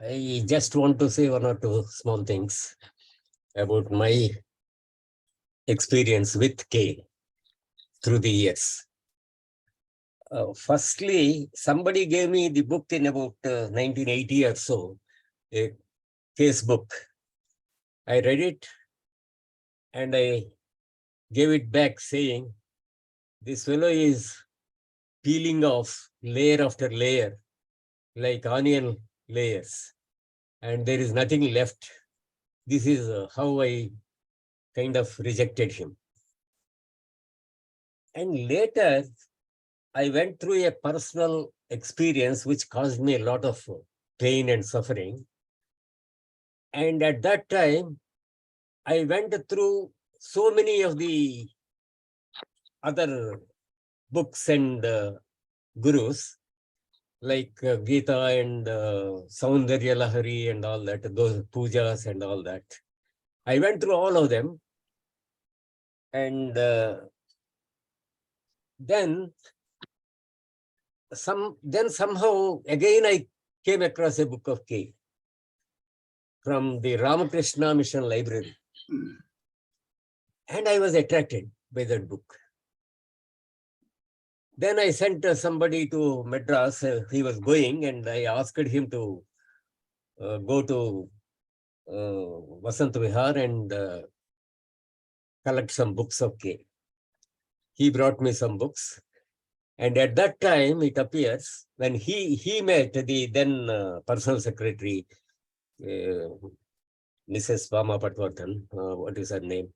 I just want to say one or two small things about my experience with K through the years. Firstly, somebody gave me the book in about 1980 or so, a K's book. I read it and I gave it back saying, this fellow is peeling off layer after layer, like onion layers, and there is nothing left. This is how I kind of rejected him. And later, I went through a personal experience which caused me a lot of pain and suffering. And at that time, I went through so many of the other books and gurus, like Gita and Saundarya Lahari and all that, those pujas and all that. I went through all of them. And then somehow again I came across a book of K from the Ramakrishna Mission Library. And I was attracted by that book. Then I sent somebody to Madras. He was going, and I asked him to go to Vasant Vihar and collect some books of K. He brought me some books. And at that time, it appears, when he met the then personal secretary, Mrs. Pama Patwardhan, what is her name?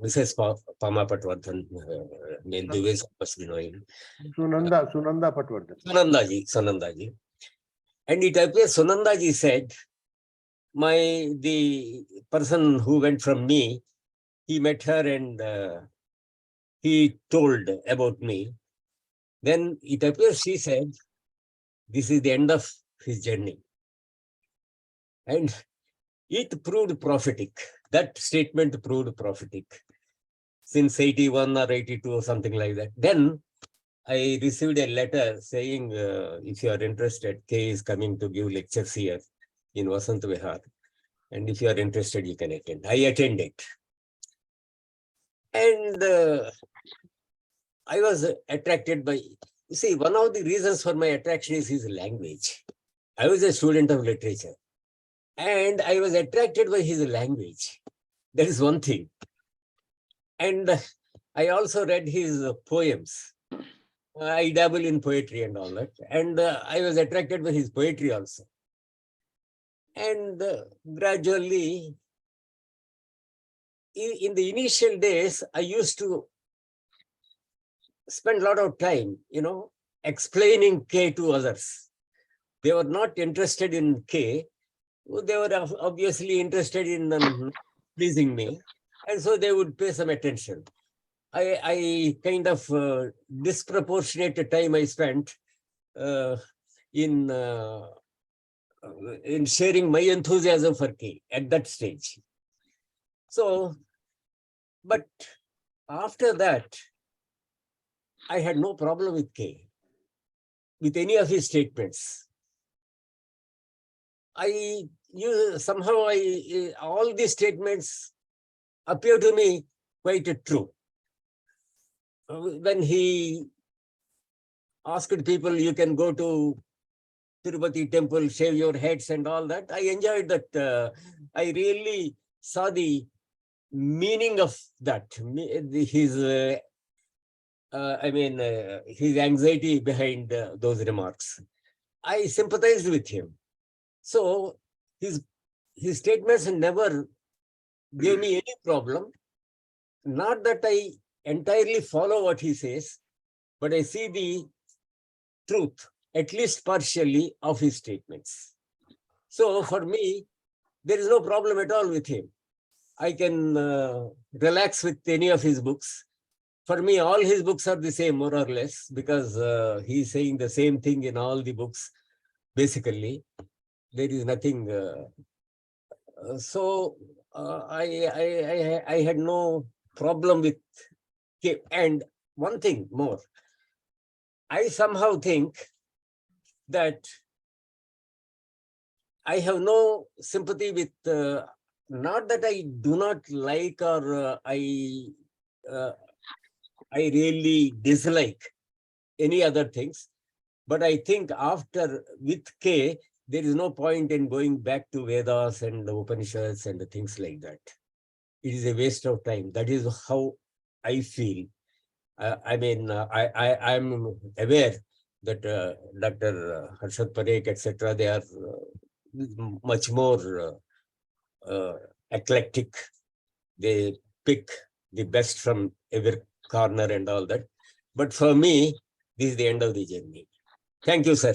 Mrs. Pama Patwardhan, the ways must be knowing. Sunanda Patwardhan. Sunandaji. And it appears Sunandaji said, the person who went from me, he met her and he told about me. Then it appears she said, this is the end of his journey. And it proved prophetic. That statement proved prophetic. Since 81 or 82 or something like that. Then I received a letter saying, if you are interested, K is coming to give lectures here in Vasant Vihar. And if you are interested, you can attend. I attended. And I was attracted by, you see, one of the reasons for my attraction is his language. I was a student of literature. And I was attracted by his language. That is one thing. And I also read his poems. I dabble in poetry and all that. And I was attracted by his poetry also. And gradually, in the initial days, I used to spend a lot of time, explaining K to others. They were not interested in K. They were obviously interested in pleasing me. And so they would pay some attention. I kind of disproportionate time I spent in sharing my enthusiasm for K at that stage. So, but after that, I had no problem with K, with any of his statements. Somehow all these statements appear to me quite true. When he asked people, you can go to Tirupati temple, shave your heads and all that, I enjoyed that. I really saw the meaning of that, his anxiety behind those remarks. I sympathized with him. So his statements never gave me any problem. Not that I entirely follow what he says, but I see the truth at least partially, of his statements. So for me, there is no problem at all with him. I can relax with any of his books. For me, all his books are the same, more or less, because he's saying the same thing in all the books, basically. There is nothing. I had no problem with him. And one thing more, I somehow think that I have no sympathy with, not that I do not like or I really dislike any other things, but I think after with K, there is no point in going back to Vedas and the Upanishads and the things like that. It is a waste of time. That is how I feel. I'm aware that Dr. Harshad Parekh, etc., they are much more eclectic. They pick the best from every corner and all that. But for me, this is the end of the journey. Thank you, sir.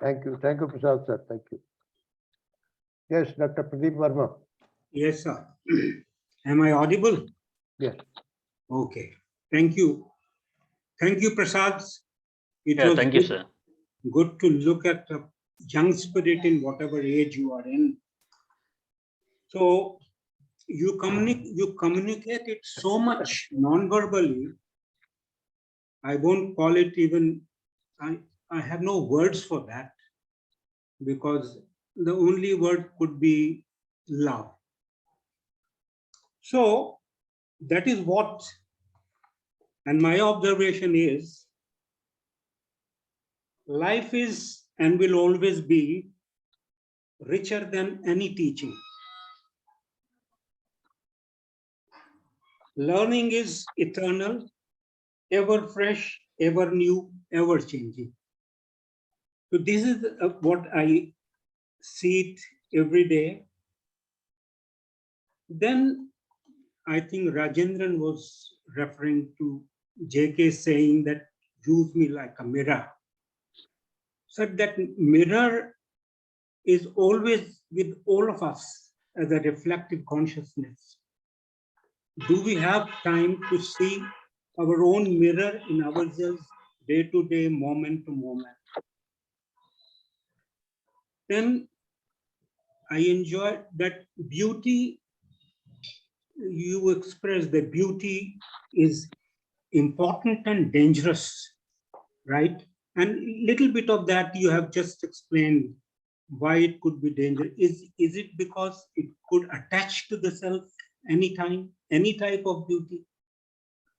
Thank you, Prasad sir. Thank you. Yes, Dr. Pradeep Verma. Yes, sir. Am I audible? Yes. Okay. Thank you. Thank you, Prasad. It Yeah, was thank you, good, sir. good to look at the young spirit in whatever age you are in. So you communicate it so much non-verbally. I won't call it even, I have no words for that, because the only word could be love. So that is what, and my observation is, life is and will always be richer than any teaching. Learning is eternal, ever fresh, ever new, ever changing. So this is what I see it every day. Then I think Rajendran was referring to JK saying that use me like a mirror. So that mirror is always with all of us as a reflective consciousness. Do we have time to see our own mirror in ourselves day to day, moment to moment? Then I enjoy that beauty. You express that beauty is important and dangerous, right? And little bit of that you have just explained why it could be dangerous. Is it because it could attach to the self anytime, any type of beauty,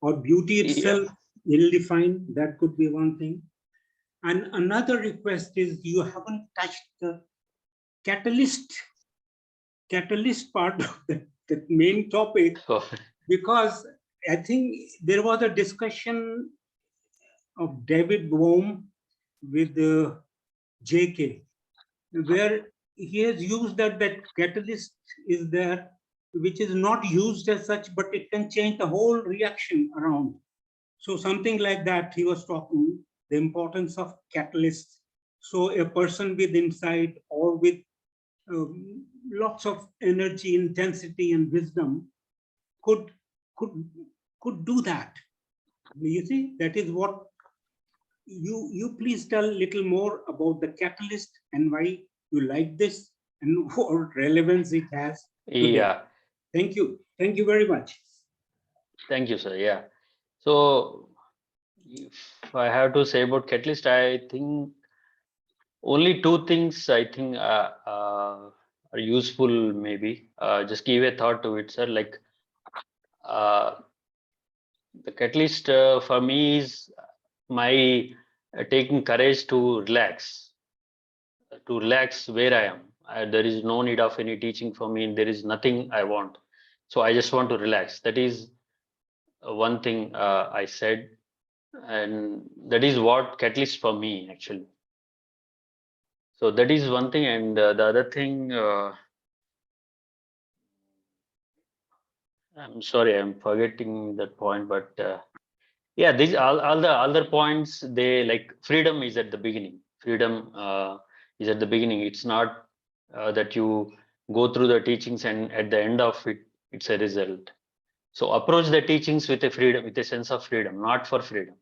or beauty itself ill-defined? That could be one thing. And another request is you haven't touched the catalyst part of the main topic, because I think there was a discussion of David Bohm with JK, where he has used that catalyst is there, which is not used as such, but it can change the whole reaction around. So something like that, he was talking the importance of catalysts. So a person with insight or with lots of energy, intensity, and wisdom could do that. You see, that is what you please tell a little more about the catalyst and why you like this and what relevance it has today. Yeah. Thank you very much. Thank you, sir. Yeah. So if I have to say about catalyst, I think only two things I think are useful. Maybe just give a thought to it, sir. Like the catalyst for me is my taking courage to relax where I am. There is no need of any teaching for me. There is nothing I want. So I just want to relax. That is one thing I said, and that is what catalyst for me actually. So that is one thing, and the other thing, I'm sorry, I'm forgetting that point, but Yeah, these all the other points, they like freedom is at the beginning. Freedom is at the beginning. It's not that you go through the teachings and at the end of it, it's a result. So approach the teachings with a freedom, with a sense of freedom, not for freedom.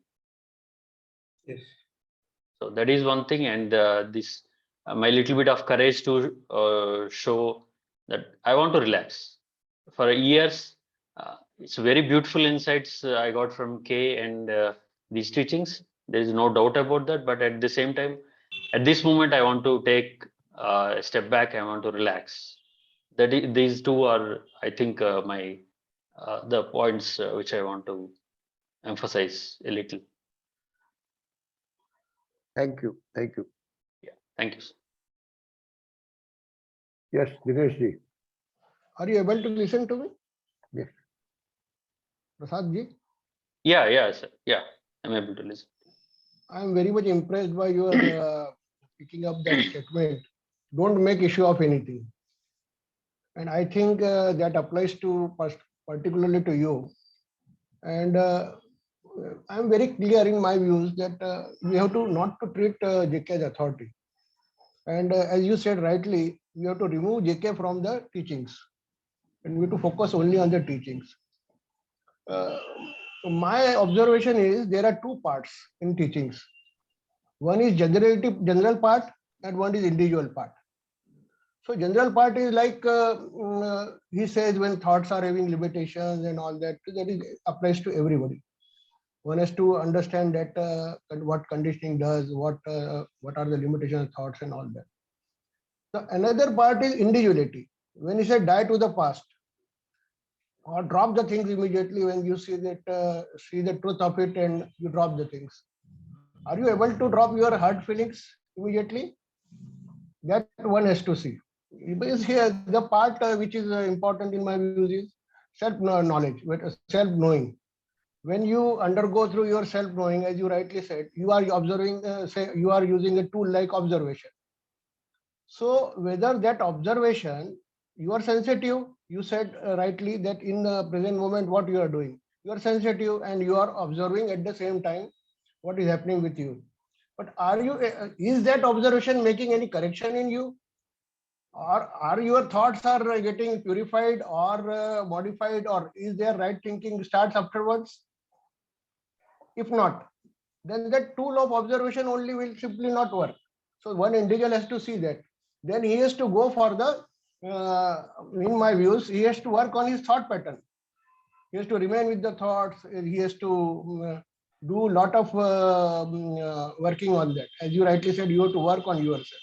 Yes. So that is one thing, and this my little bit of courage to show that I want to relax. For years, it's very beautiful insights I got from K and these teachings. There is no doubt about that. But at the same time, at this moment, I want to take a step back. I want to relax. These two are, I think, my the points which I want to emphasize a little. Thank you. Thank you. Yeah, thank you, sir. Yes, Dinesh ji. Are you able to listen to me? Yes. Prasad ji, Yeah, sir. Yeah, I'm able to listen. I am very much impressed by your picking up that statement. Don't make issue of anything. And I think that applies to particularly to you. And I'm very clear in my views that we have to not to treat JK as authority. And as you said rightly, we have to remove JK from the teachings. And we have to focus only on the teachings. My observation is there are two parts in teachings. One is general part and one is individual part. So general part is like he says when thoughts are having limitations and all that, that is applies to everybody. One has to understand that what conditioning does, what are the limitations of thoughts and all that. The another part is individuality. When he said die to the past or drop the things immediately when you see that see the truth of it and you drop the things. Are you able to drop your hurt feelings immediately? That one has to see. Because here the part which is important in my views is self-knowledge, self-knowing. When you undergo through your self-knowing, as you rightly said, you are observing, say you are using a tool like observation. So whether that observation, you are sensitive, you said rightly that in the present moment what you are doing, you are sensitive and you are observing at the same time what is happening with you. But are you, is that observation making any correction in you? Or are your thoughts are getting purified or modified, or is there right thinking starts afterwards? If not, then that tool of observation only will simply not work. So one individual has to see that. Then he has to go for the, in my views, he has to work on his thought pattern. He has to remain with the thoughts. He has to do a lot of working on that. As you rightly said, you have to work on yourself.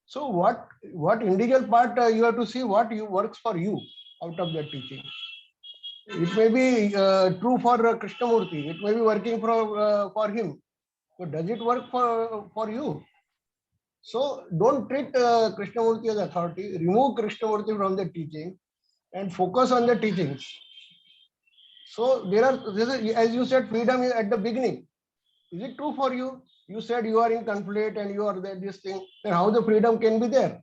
So what individual part you have to see what works for you out of that teaching. It may be true for Krishnamurti. It may be working for him. So does it work for you? So don't treat Krishnamurti as authority. Remove Krishnamurti from the teaching and focus on the teachings. So there are, as you said, freedom is at the beginning. Is it true for you? You said you are in conflict and you are this thing. Then how the freedom can be there?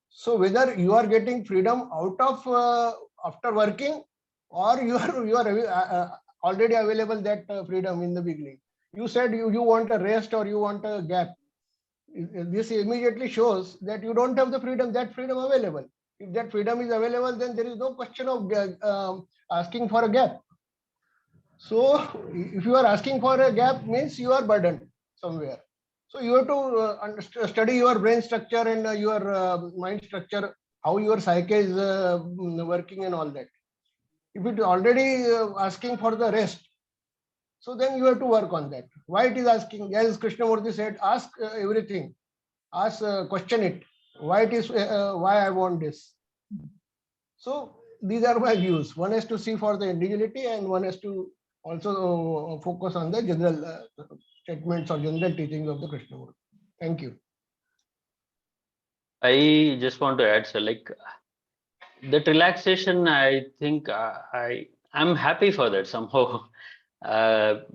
So whether you are getting freedom out of after working, or you are already available that freedom in the beginning. You said you want a rest or you want a gap. This immediately shows that you don't have the freedom, that freedom available. If that freedom is available, then there is no question of asking for a gap. So if you are asking for a gap, means you are burdened somewhere. So you have to study your brain structure and your mind structure, how your psyche is working and all that. If it is already asking for the rest, so then you have to work on that. Why it is asking? As Krishnamurti said, ask everything. Ask, question it. Why it is? Why I want this? So these are my views. One has to see for the individuality, and one has to also focus on the general statements or general teachings of the Krishnamurti. Thank you. I just want to add, sir, like that relaxation, I think I'm happy for that somehow.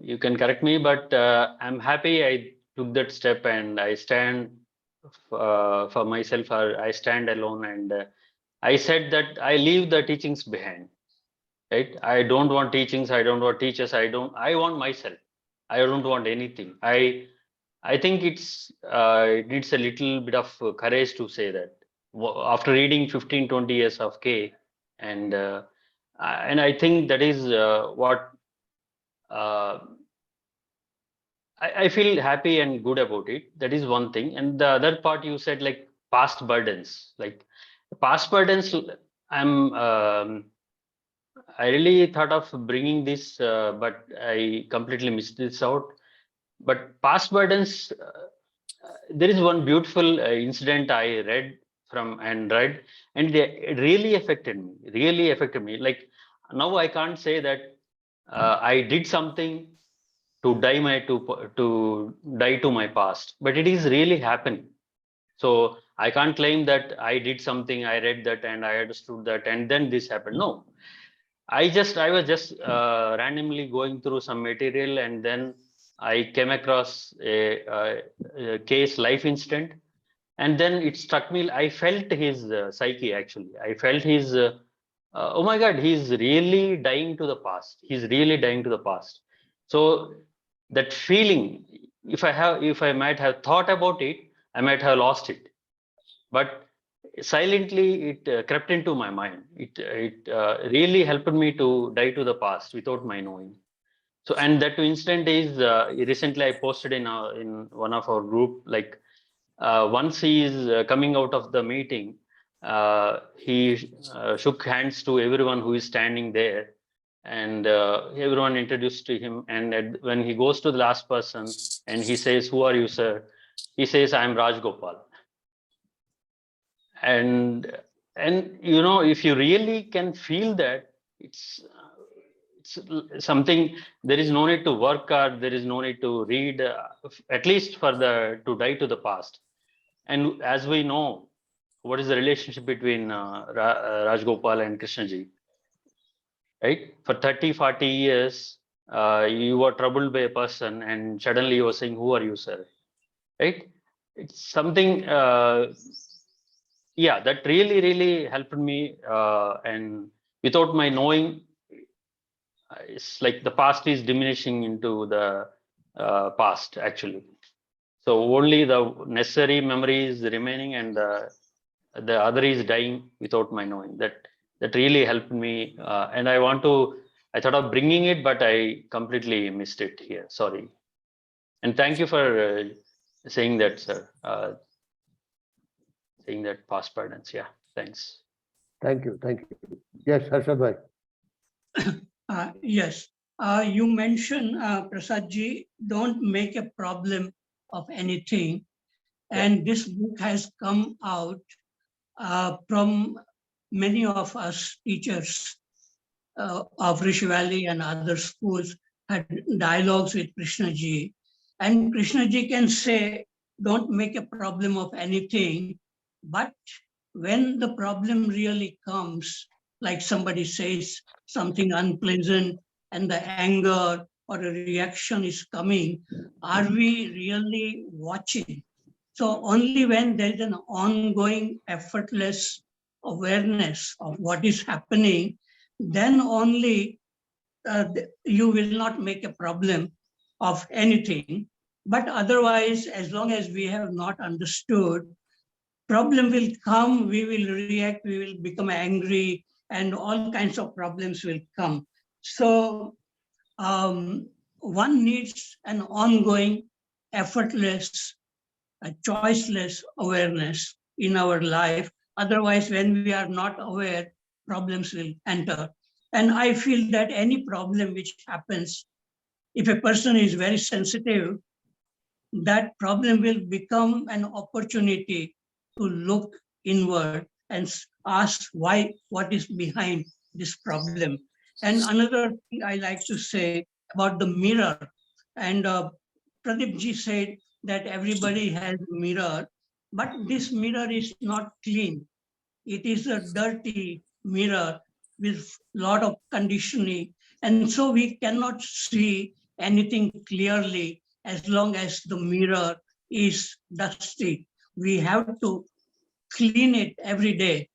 You can correct me, but I'm happy I took that step and I stand for myself, or I stand alone, and I said that I leave the teachings behind. right? I don't want teachings. I don't want teachers. I want myself. I don't want anything. I think it needs a little bit of courage to say that. After reading 15, 20 years of K, and I think that is what I feel happy and good about it. That is one thing. And the other part you said, like past burdens, I really thought of bringing this, but I completely missed this out. But past burdens, there is one beautiful incident I read, and it really affected me. Really affected me. Like now, I can't say that I did something to die to my past, but it is really happening. So I can't claim that I did something, I read that, and I understood that, and then this happened. No, I was just randomly going through some material, and then I came across a case life incident, and then it struck me. I felt his psyche actually. I felt his. Oh my God, he's really dying to the past. He's really dying to the past. So that feeling, if I might have thought about it, I might have lost it. But silently, it crept into my mind. It really helped me to die to the past without my knowing. So, and that incident is recently I posted in one of our group. Like once he is coming out of the meeting, he shook hands to everyone who is standing there, and everyone introduced to him. And when he goes to the last person and he says, "Who are you, sir?" He says, "I am Raj Gopal." And you know, if you really can feel that, it's something. There is no need to work hard. There is no need to read, at least to die to the past. And as we know, what is the relationship between Raj Gopal and Krishnaji? Right? For 30, 40 years, you were troubled by a person, and suddenly you were saying, "Who are you, sir?" Right? It's something. Yeah, that really helped me, and without my knowing, it's like the past is diminishing into the past actually. So only the necessary memory is remaining, and the other is dying without my knowing. That really helped me, and I thought of bringing it, but I completely missed it here. Sorry. And thank you for saying that, sir. Saying that past burdens. Yeah, thanks. Thank you. Thank you. Yes, Harshad bhai. Yes, you mentioned, Prasad ji, don't make a problem of anything. And this book has come out from many of us teachers of Rishi Valley and other schools had dialogues with Krishna ji. And Krishna ji can say, don't make a problem of anything. But when the problem really comes, like somebody says something unpleasant and the anger or a reaction is coming, are we really watching? So only when there's an ongoing effortless awareness of what is happening, then only you will not make a problem of anything. But otherwise, as long as we have not understood, problem will come, we will react, we will become angry, and all kinds of problems will come. So one needs an ongoing, effortless, choiceless awareness in our life. Otherwise, when we are not aware, problems will enter. And I feel that any problem which happens, if a person is very sensitive, that problem will become an opportunity to look inward and ask why, what is behind this problem. And another thing I like to say about the mirror, and Pradeep ji said that everybody has a mirror, but this mirror is not clean. It is a dirty mirror with a lot of conditioning. And so we cannot see anything clearly as long as the mirror is dusty. We have to clean it every day.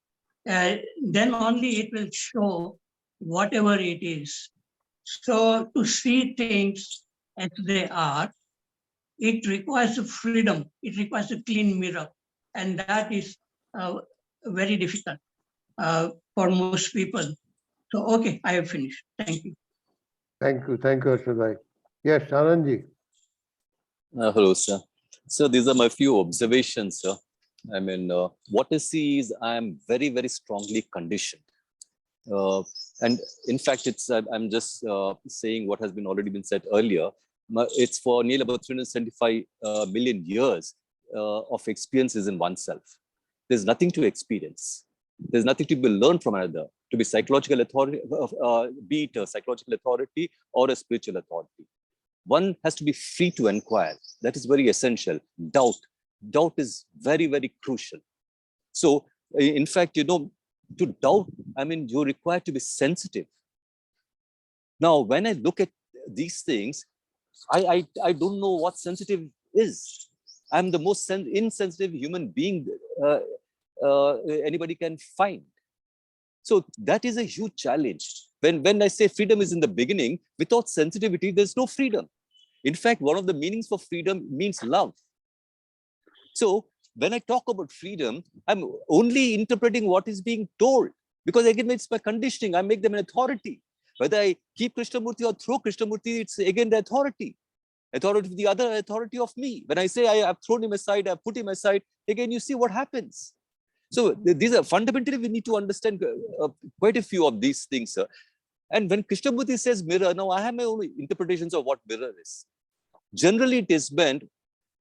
Then only it will show whatever it is. So to see things as they are, it requires a freedom. It requires a clean mirror. And that is very difficult for most people. So, okay, I have finished. Thank you. Thank you, Harshad. Yes, Anandji. Hello, sir. So these are my few observations, sir. I mean, what I see is I am very, very strongly conditioned. And in fact, I'm just saying what has been already been said earlier. It's for nearly about 375 million years of experiences in oneself. There's nothing to experience. There's nothing to be learned from another, to be psychological authority, be it a psychological authority or a spiritual authority. One has to be free to inquire. That is very essential. Doubt is very, very crucial. So, in fact, to doubt, I mean, you're required to be sensitive. Now, when I look at these things, I don't know what sensitive is. I'm the most insensitive human being anybody can find. So that is a huge challenge. When I say freedom is in the beginning, without sensitivity, there's no freedom. In fact, one of the meanings for freedom means love. So when I talk about freedom, I'm only interpreting what is being told, because again, it's my conditioning. I make them an authority. Whether I keep Krishnamurti or throw Krishnamurti, it's again the authority of the other authority of me. When I say I have thrown him aside, I've put him aside, again, you see what happens. So these are fundamentally, we need to understand quite a few of these things, sir. And when Krishnamurti says mirror, now I have my own interpretations of what mirror is. Generally, it is meant,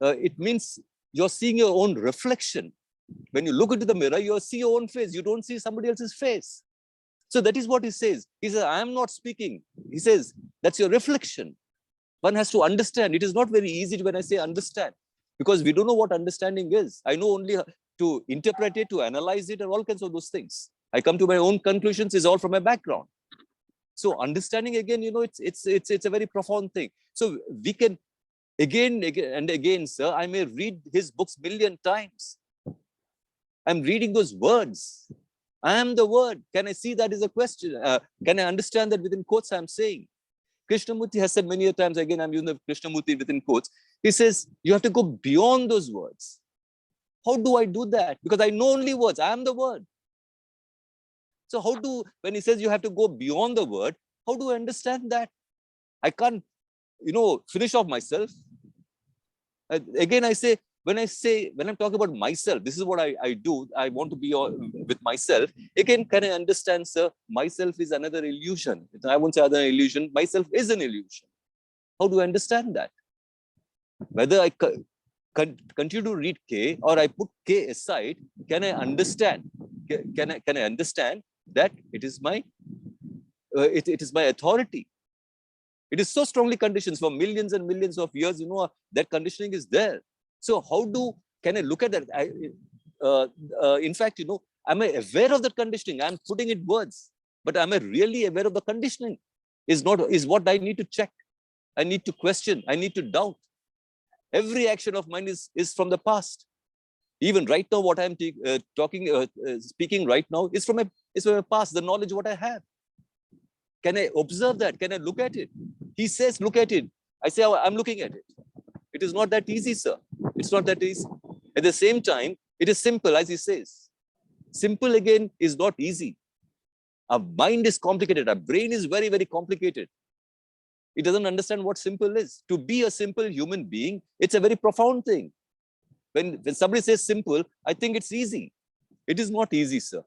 it means you're seeing your own reflection. When you look into the mirror, you see your own face. You don't see somebody else's face. So that is what he says. He says, I am not speaking. He says, that's your reflection. One has to understand. It is not very easy when I say understand, because we don't know what understanding is. I know only to interpret it, to analyze it, and all kinds of those things. I come to my own conclusions, is all from my background. So understanding, again, it's a very profound thing. So we can again and again, sir, I may read his books 1,000,000 times. I'm reading those words. I am the word. Can I see that is a question? Can I understand that within quotes I'm saying? Krishnamurti has said many times, again, I'm using the Krishnamurti within quotes. He says, you have to go beyond those words. How do I do that? Because I know only words. I am the word. So when he says you have to go beyond the word, how do I understand that? I can't, finish off myself. Again, I say, when I'm talking about myself, this is what I do. I want to be with myself. Again, can I understand, sir? Myself is another illusion. I won't say other illusion. Myself is an illusion. How do I understand that? Whether I continue to read K or I put K aside, can I understand? Can I understand that it is my it is my authority? It is so strongly conditioned for millions and millions of years. That conditioning is there. So can I look at that? In fact, am I aware of that conditioning? I'm putting it words, but am I really aware of the conditioning? Is what I need to check. I need to question. I need to doubt. Every action of mine is from the past. Even right now, what I'm speaking right now is from my past, the knowledge what I have. Can I observe that? Can I look at it? He says, look at it. I say, I'm looking at it. It is not that easy, sir. It's not that easy. At the same time, it is simple, as he says. Simple, again, is not easy. Our mind is complicated. Our brain is very, very complicated. It doesn't understand what simple is. To be a simple human being, it's a very profound thing. When somebody says simple, I think it's easy. It is not easy, sir.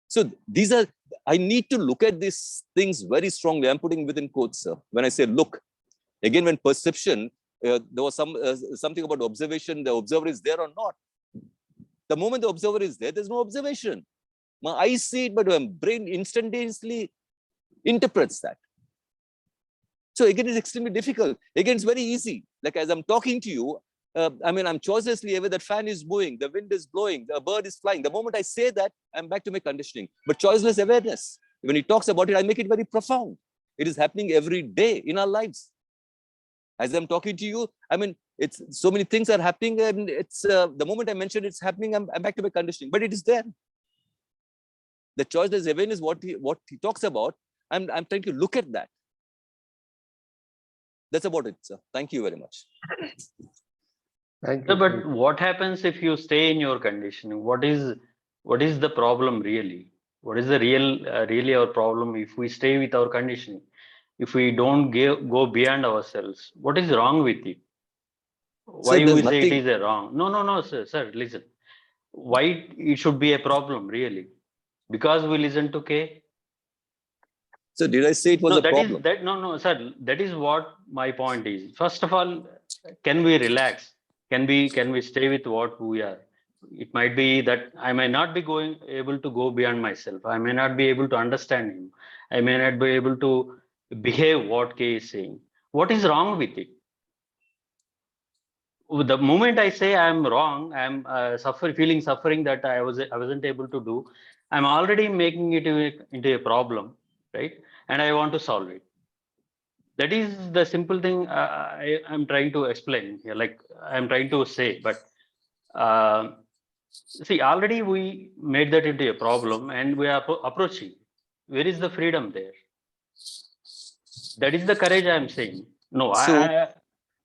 So I need to look at these things very strongly. I'm putting within quotes, sir. When I say look, again, when perception, there was something about observation, the observer is there or not. The moment the observer is there, there's no observation. My eyes see it, but my brain instantaneously interprets that. So again, it's extremely difficult. Again, it's very easy. Like as I'm talking to you, I'm choicelessly aware that fan is moving, the wind is blowing, the bird is flying. The moment I say that, I'm back to my conditioning. But choiceless awareness, when he talks about it, I make it very profound. It is happening every day in our lives. As I'm talking to you, it's so many things are happening, and it's the moment I mention it's happening, I'm back to my conditioning. But it is there. The choiceless heaven is what he talks about. I'm trying to look at that. That's about it, sir. Thank you very much. Thank No, you. but what happens if you stay in your conditioning? What is the problem really? What is the really our problem if we stay with our conditioning? If we don't go beyond ourselves, what is wrong with it? Why there's we say it nothing- is a wrong? No, sir, listen. Why it should be a problem really? Because we listen to K. So did I say it was No, a problem? no, sir. That is what my point is. First of all, can we relax? Can we stay with what we are? It might be that I may not be able to go beyond myself. I may not be able to understand him. I may not be able to behave what K is saying. What is wrong with it? The moment I say I'm wrong, I'm feeling suffering that I wasn't able to do. I'm already making it into a problem, right? And I want to solve it. That is the simple thing I'm trying to explain here. Like I'm trying to say, but see, already we made that into a problem, and we are approaching. Where is the freedom there? That is the courage I'm saying. No,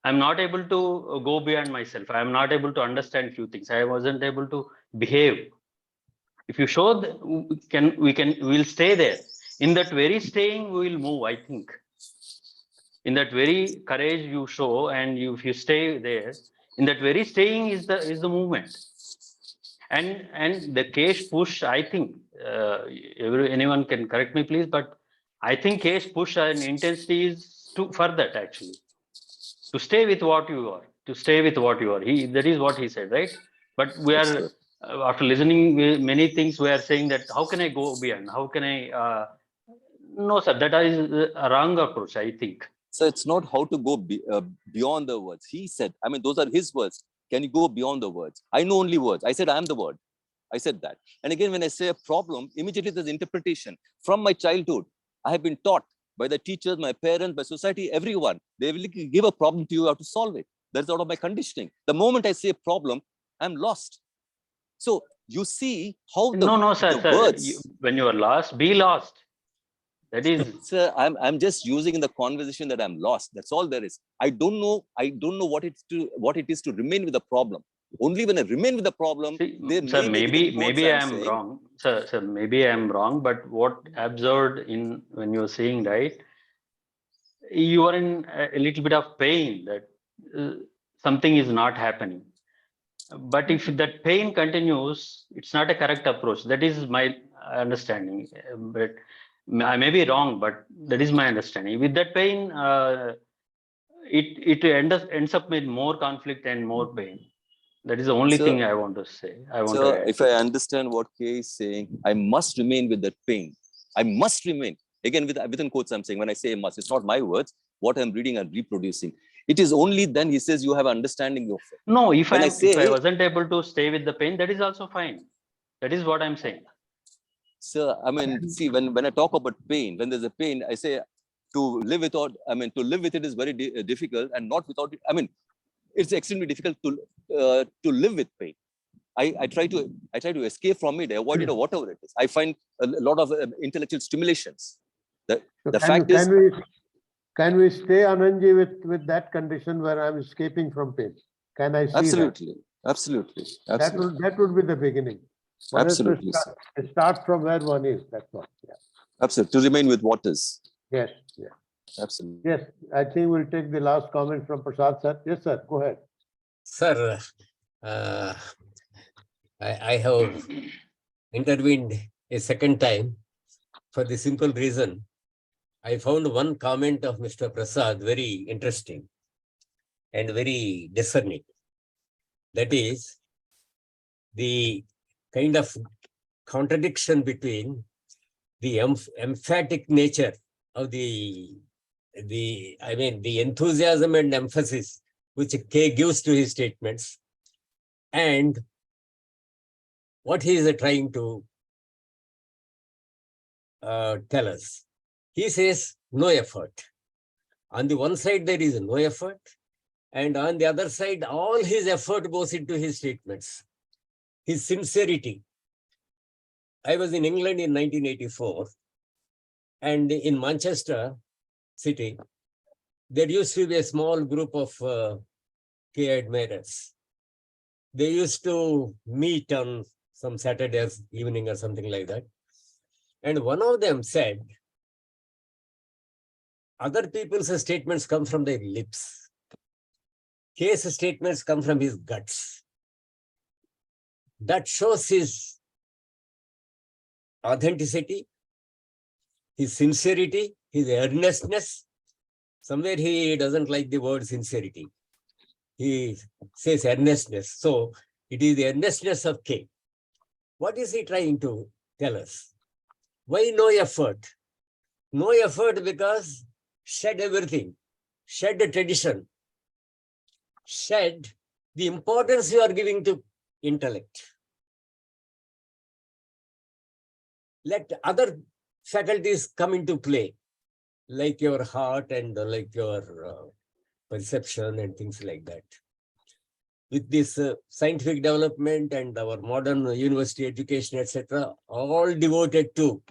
I'm not able to go beyond myself. I'm not able to understand few things. I wasn't able to behave. If you show we'll stay there. In that very staying, we will move, I think. In that very courage you show, and if you stay there, in that very staying is the movement. And the case push, I think, anyone can correct me, please, but I think case push and intensity is for that actually. To stay with what you are, that is what he said, right? But we are after listening many things, we are saying that how can I go beyond? How can I no, sir, that is a wrong approach, I think. So it's not how to go beyond the words. He said, I mean, those are his words. Can you go beyond the words? I know only words. I said, I am the word. I said that. And again, when I say a problem, immediately there's interpretation. From my childhood, I have been taught by the teachers, my parents, by society, everyone. They will give a problem to you, how to solve it. That's out of my conditioning. The moment I say a problem, I'm lost. So you see how the words... when you are lost, be lost. That is... Sir, I'm just using in the conversation that I'm lost. That's all there is. I don't know what it is to remain with the problem. Only when I remain with the problem, sir, maybe I'm wrong. Sir, maybe I'm wrong, but what observed in when you're saying, right, you are in a little bit of pain that something is not happening. But if that pain continues, it's not a correct approach. That is my understanding. But I may be wrong, but that is my understanding. With that pain, it ends up with more conflict and more pain. That is the only thing I want to say. If I understand what Kay is saying, I must remain with that pain. I must remain. Again, within quotes, I'm saying, when I say must, it's not my words. What I'm reading and reproducing. It is only then he says you have understanding of it. No, if I wasn't able to stay with the pain, that is also fine. That is what I'm saying. Sir, I mean, see, when I talk about pain, when there's a pain, I say to live without, to live with it is very difficult, and not without it. I mean, it's extremely difficult to live with pain. I try to escape from it, avoid it, or whatever it is. I find a lot of intellectual stimulations. The fact is, can we stay, Anandji, with that condition where I'm escaping from pain? Can I see absolutely. That would be the beginning. Absolutely. Start from where one is. That's all. Yeah. Absolutely. To remain with what is. Yes. Yeah. Absolutely. Yes. I think we'll take the last comment from Prasad, sir. Yes, sir. Go ahead. Sir, I have intervened a second time for the simple reason I found one comment of Mr. Prasad very interesting and very discerning. That is the kind of contradiction between the emphatic nature of the enthusiasm and emphasis which K gives to his statements and what he is trying to tell us. He says no effort. On the one side, there is no effort. And on the other side, all his effort goes into his statements. His sincerity I was in England in 1984, and in Manchester city, there used to be a small group of K admirers. They used to meet on some Saturdays evening or something like that. And one of them said, other people's statements come from their lips. K's statements come from his guts. That shows his authenticity, his sincerity, his earnestness. Somewhere he doesn't like the word sincerity. He says earnestness. So it is the earnestness of K. What is he trying to tell us? Why no effort? No effort because shed everything, shed the tradition, shed the importance you are giving to intellect. Let other faculties come into play, like your heart and like your perception and things like that. With this scientific development and our modern university education, etc., all devoted to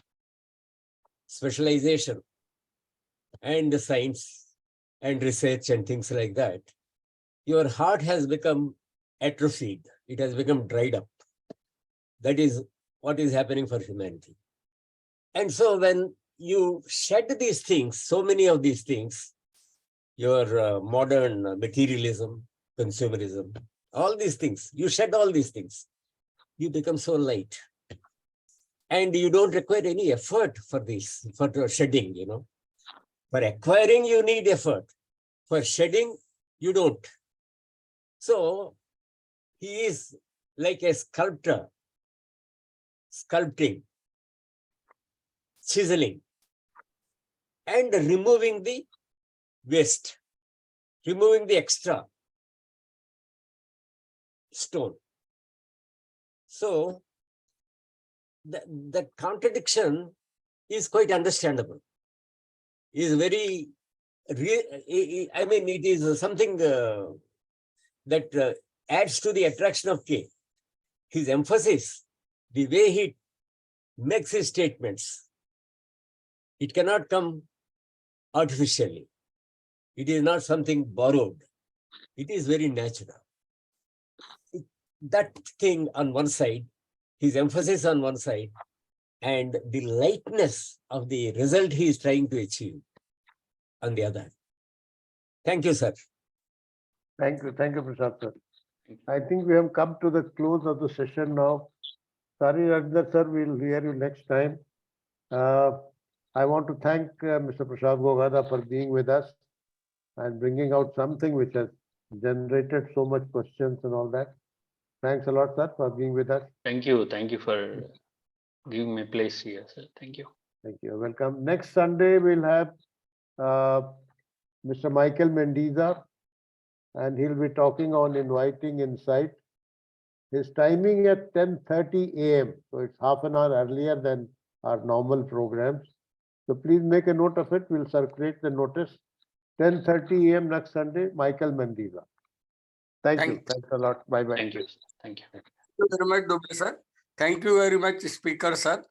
specialization and science and research and things like that, your heart has become atrophied. It has become dried up. That is what is happening for humanity. And so when you shed these things, so many of these things, your modern materialism, consumerism, all these things, you shed all these things, you become so light. And you don't require any effort for this, for shedding, you know. For acquiring, you need effort. For shedding, you don't. So he is like a sculptor, sculpting, chiseling, and removing the waste, removing the extra stone. So that contradiction is quite understandable. Is very, I mean, it is something that adds to the attraction of K. His emphasis, the way he makes his statements, it cannot come artificially. It is not something borrowed. It is very natural. That thing on one side, his emphasis on one side, and the lightness of the result he is trying to achieve on the other. Thank you, sir. Thank you, Prasad sir. I think we have come to the close of the session now. Sorry, Rajendran sir, we'll hear you next time. I want to thank Mr. Prasad Gogada for being with us and bringing out something which has generated so much questions and all that. Thanks a lot, sir, for being with us. Thank you for giving me a place here, sir. Thank you. Thank you. Welcome. Next Sunday, we'll have Mr. Michael Mendiza, and he'll be talking on inviting insight. His timing at 10:30 a.m. So it's half an hour earlier than our normal programs. So please make a note of it. We'll circulate the notice. 10:30 a.m. next Sunday, Michael Mendiza. Thank you. Thanks a lot. Bye-bye. Thank you. Thank you. Thank you very much, Dubey sir. Thank you very much, speaker sir.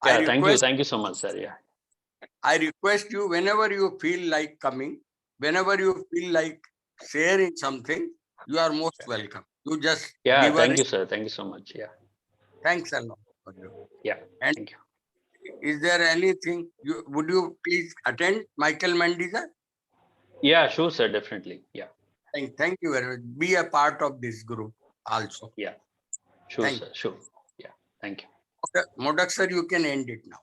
Yeah, thank you. Thank you so much, sir. Yeah. I request you, whenever you feel like coming, whenever you feel like sharing something, you are most welcome. You just Thank you, sir. Thank you so much. Yeah. Thanks a lot for you. Yeah. And thank you. Is there anything would you please attend, Michael Mendiza? Yeah, sure, sir. Definitely. Yeah. Thank you very much. Be a part of this group also. Yeah. Sure, sir. Sure. Yeah. Thank you. Okay, Modak sir, you can end it now.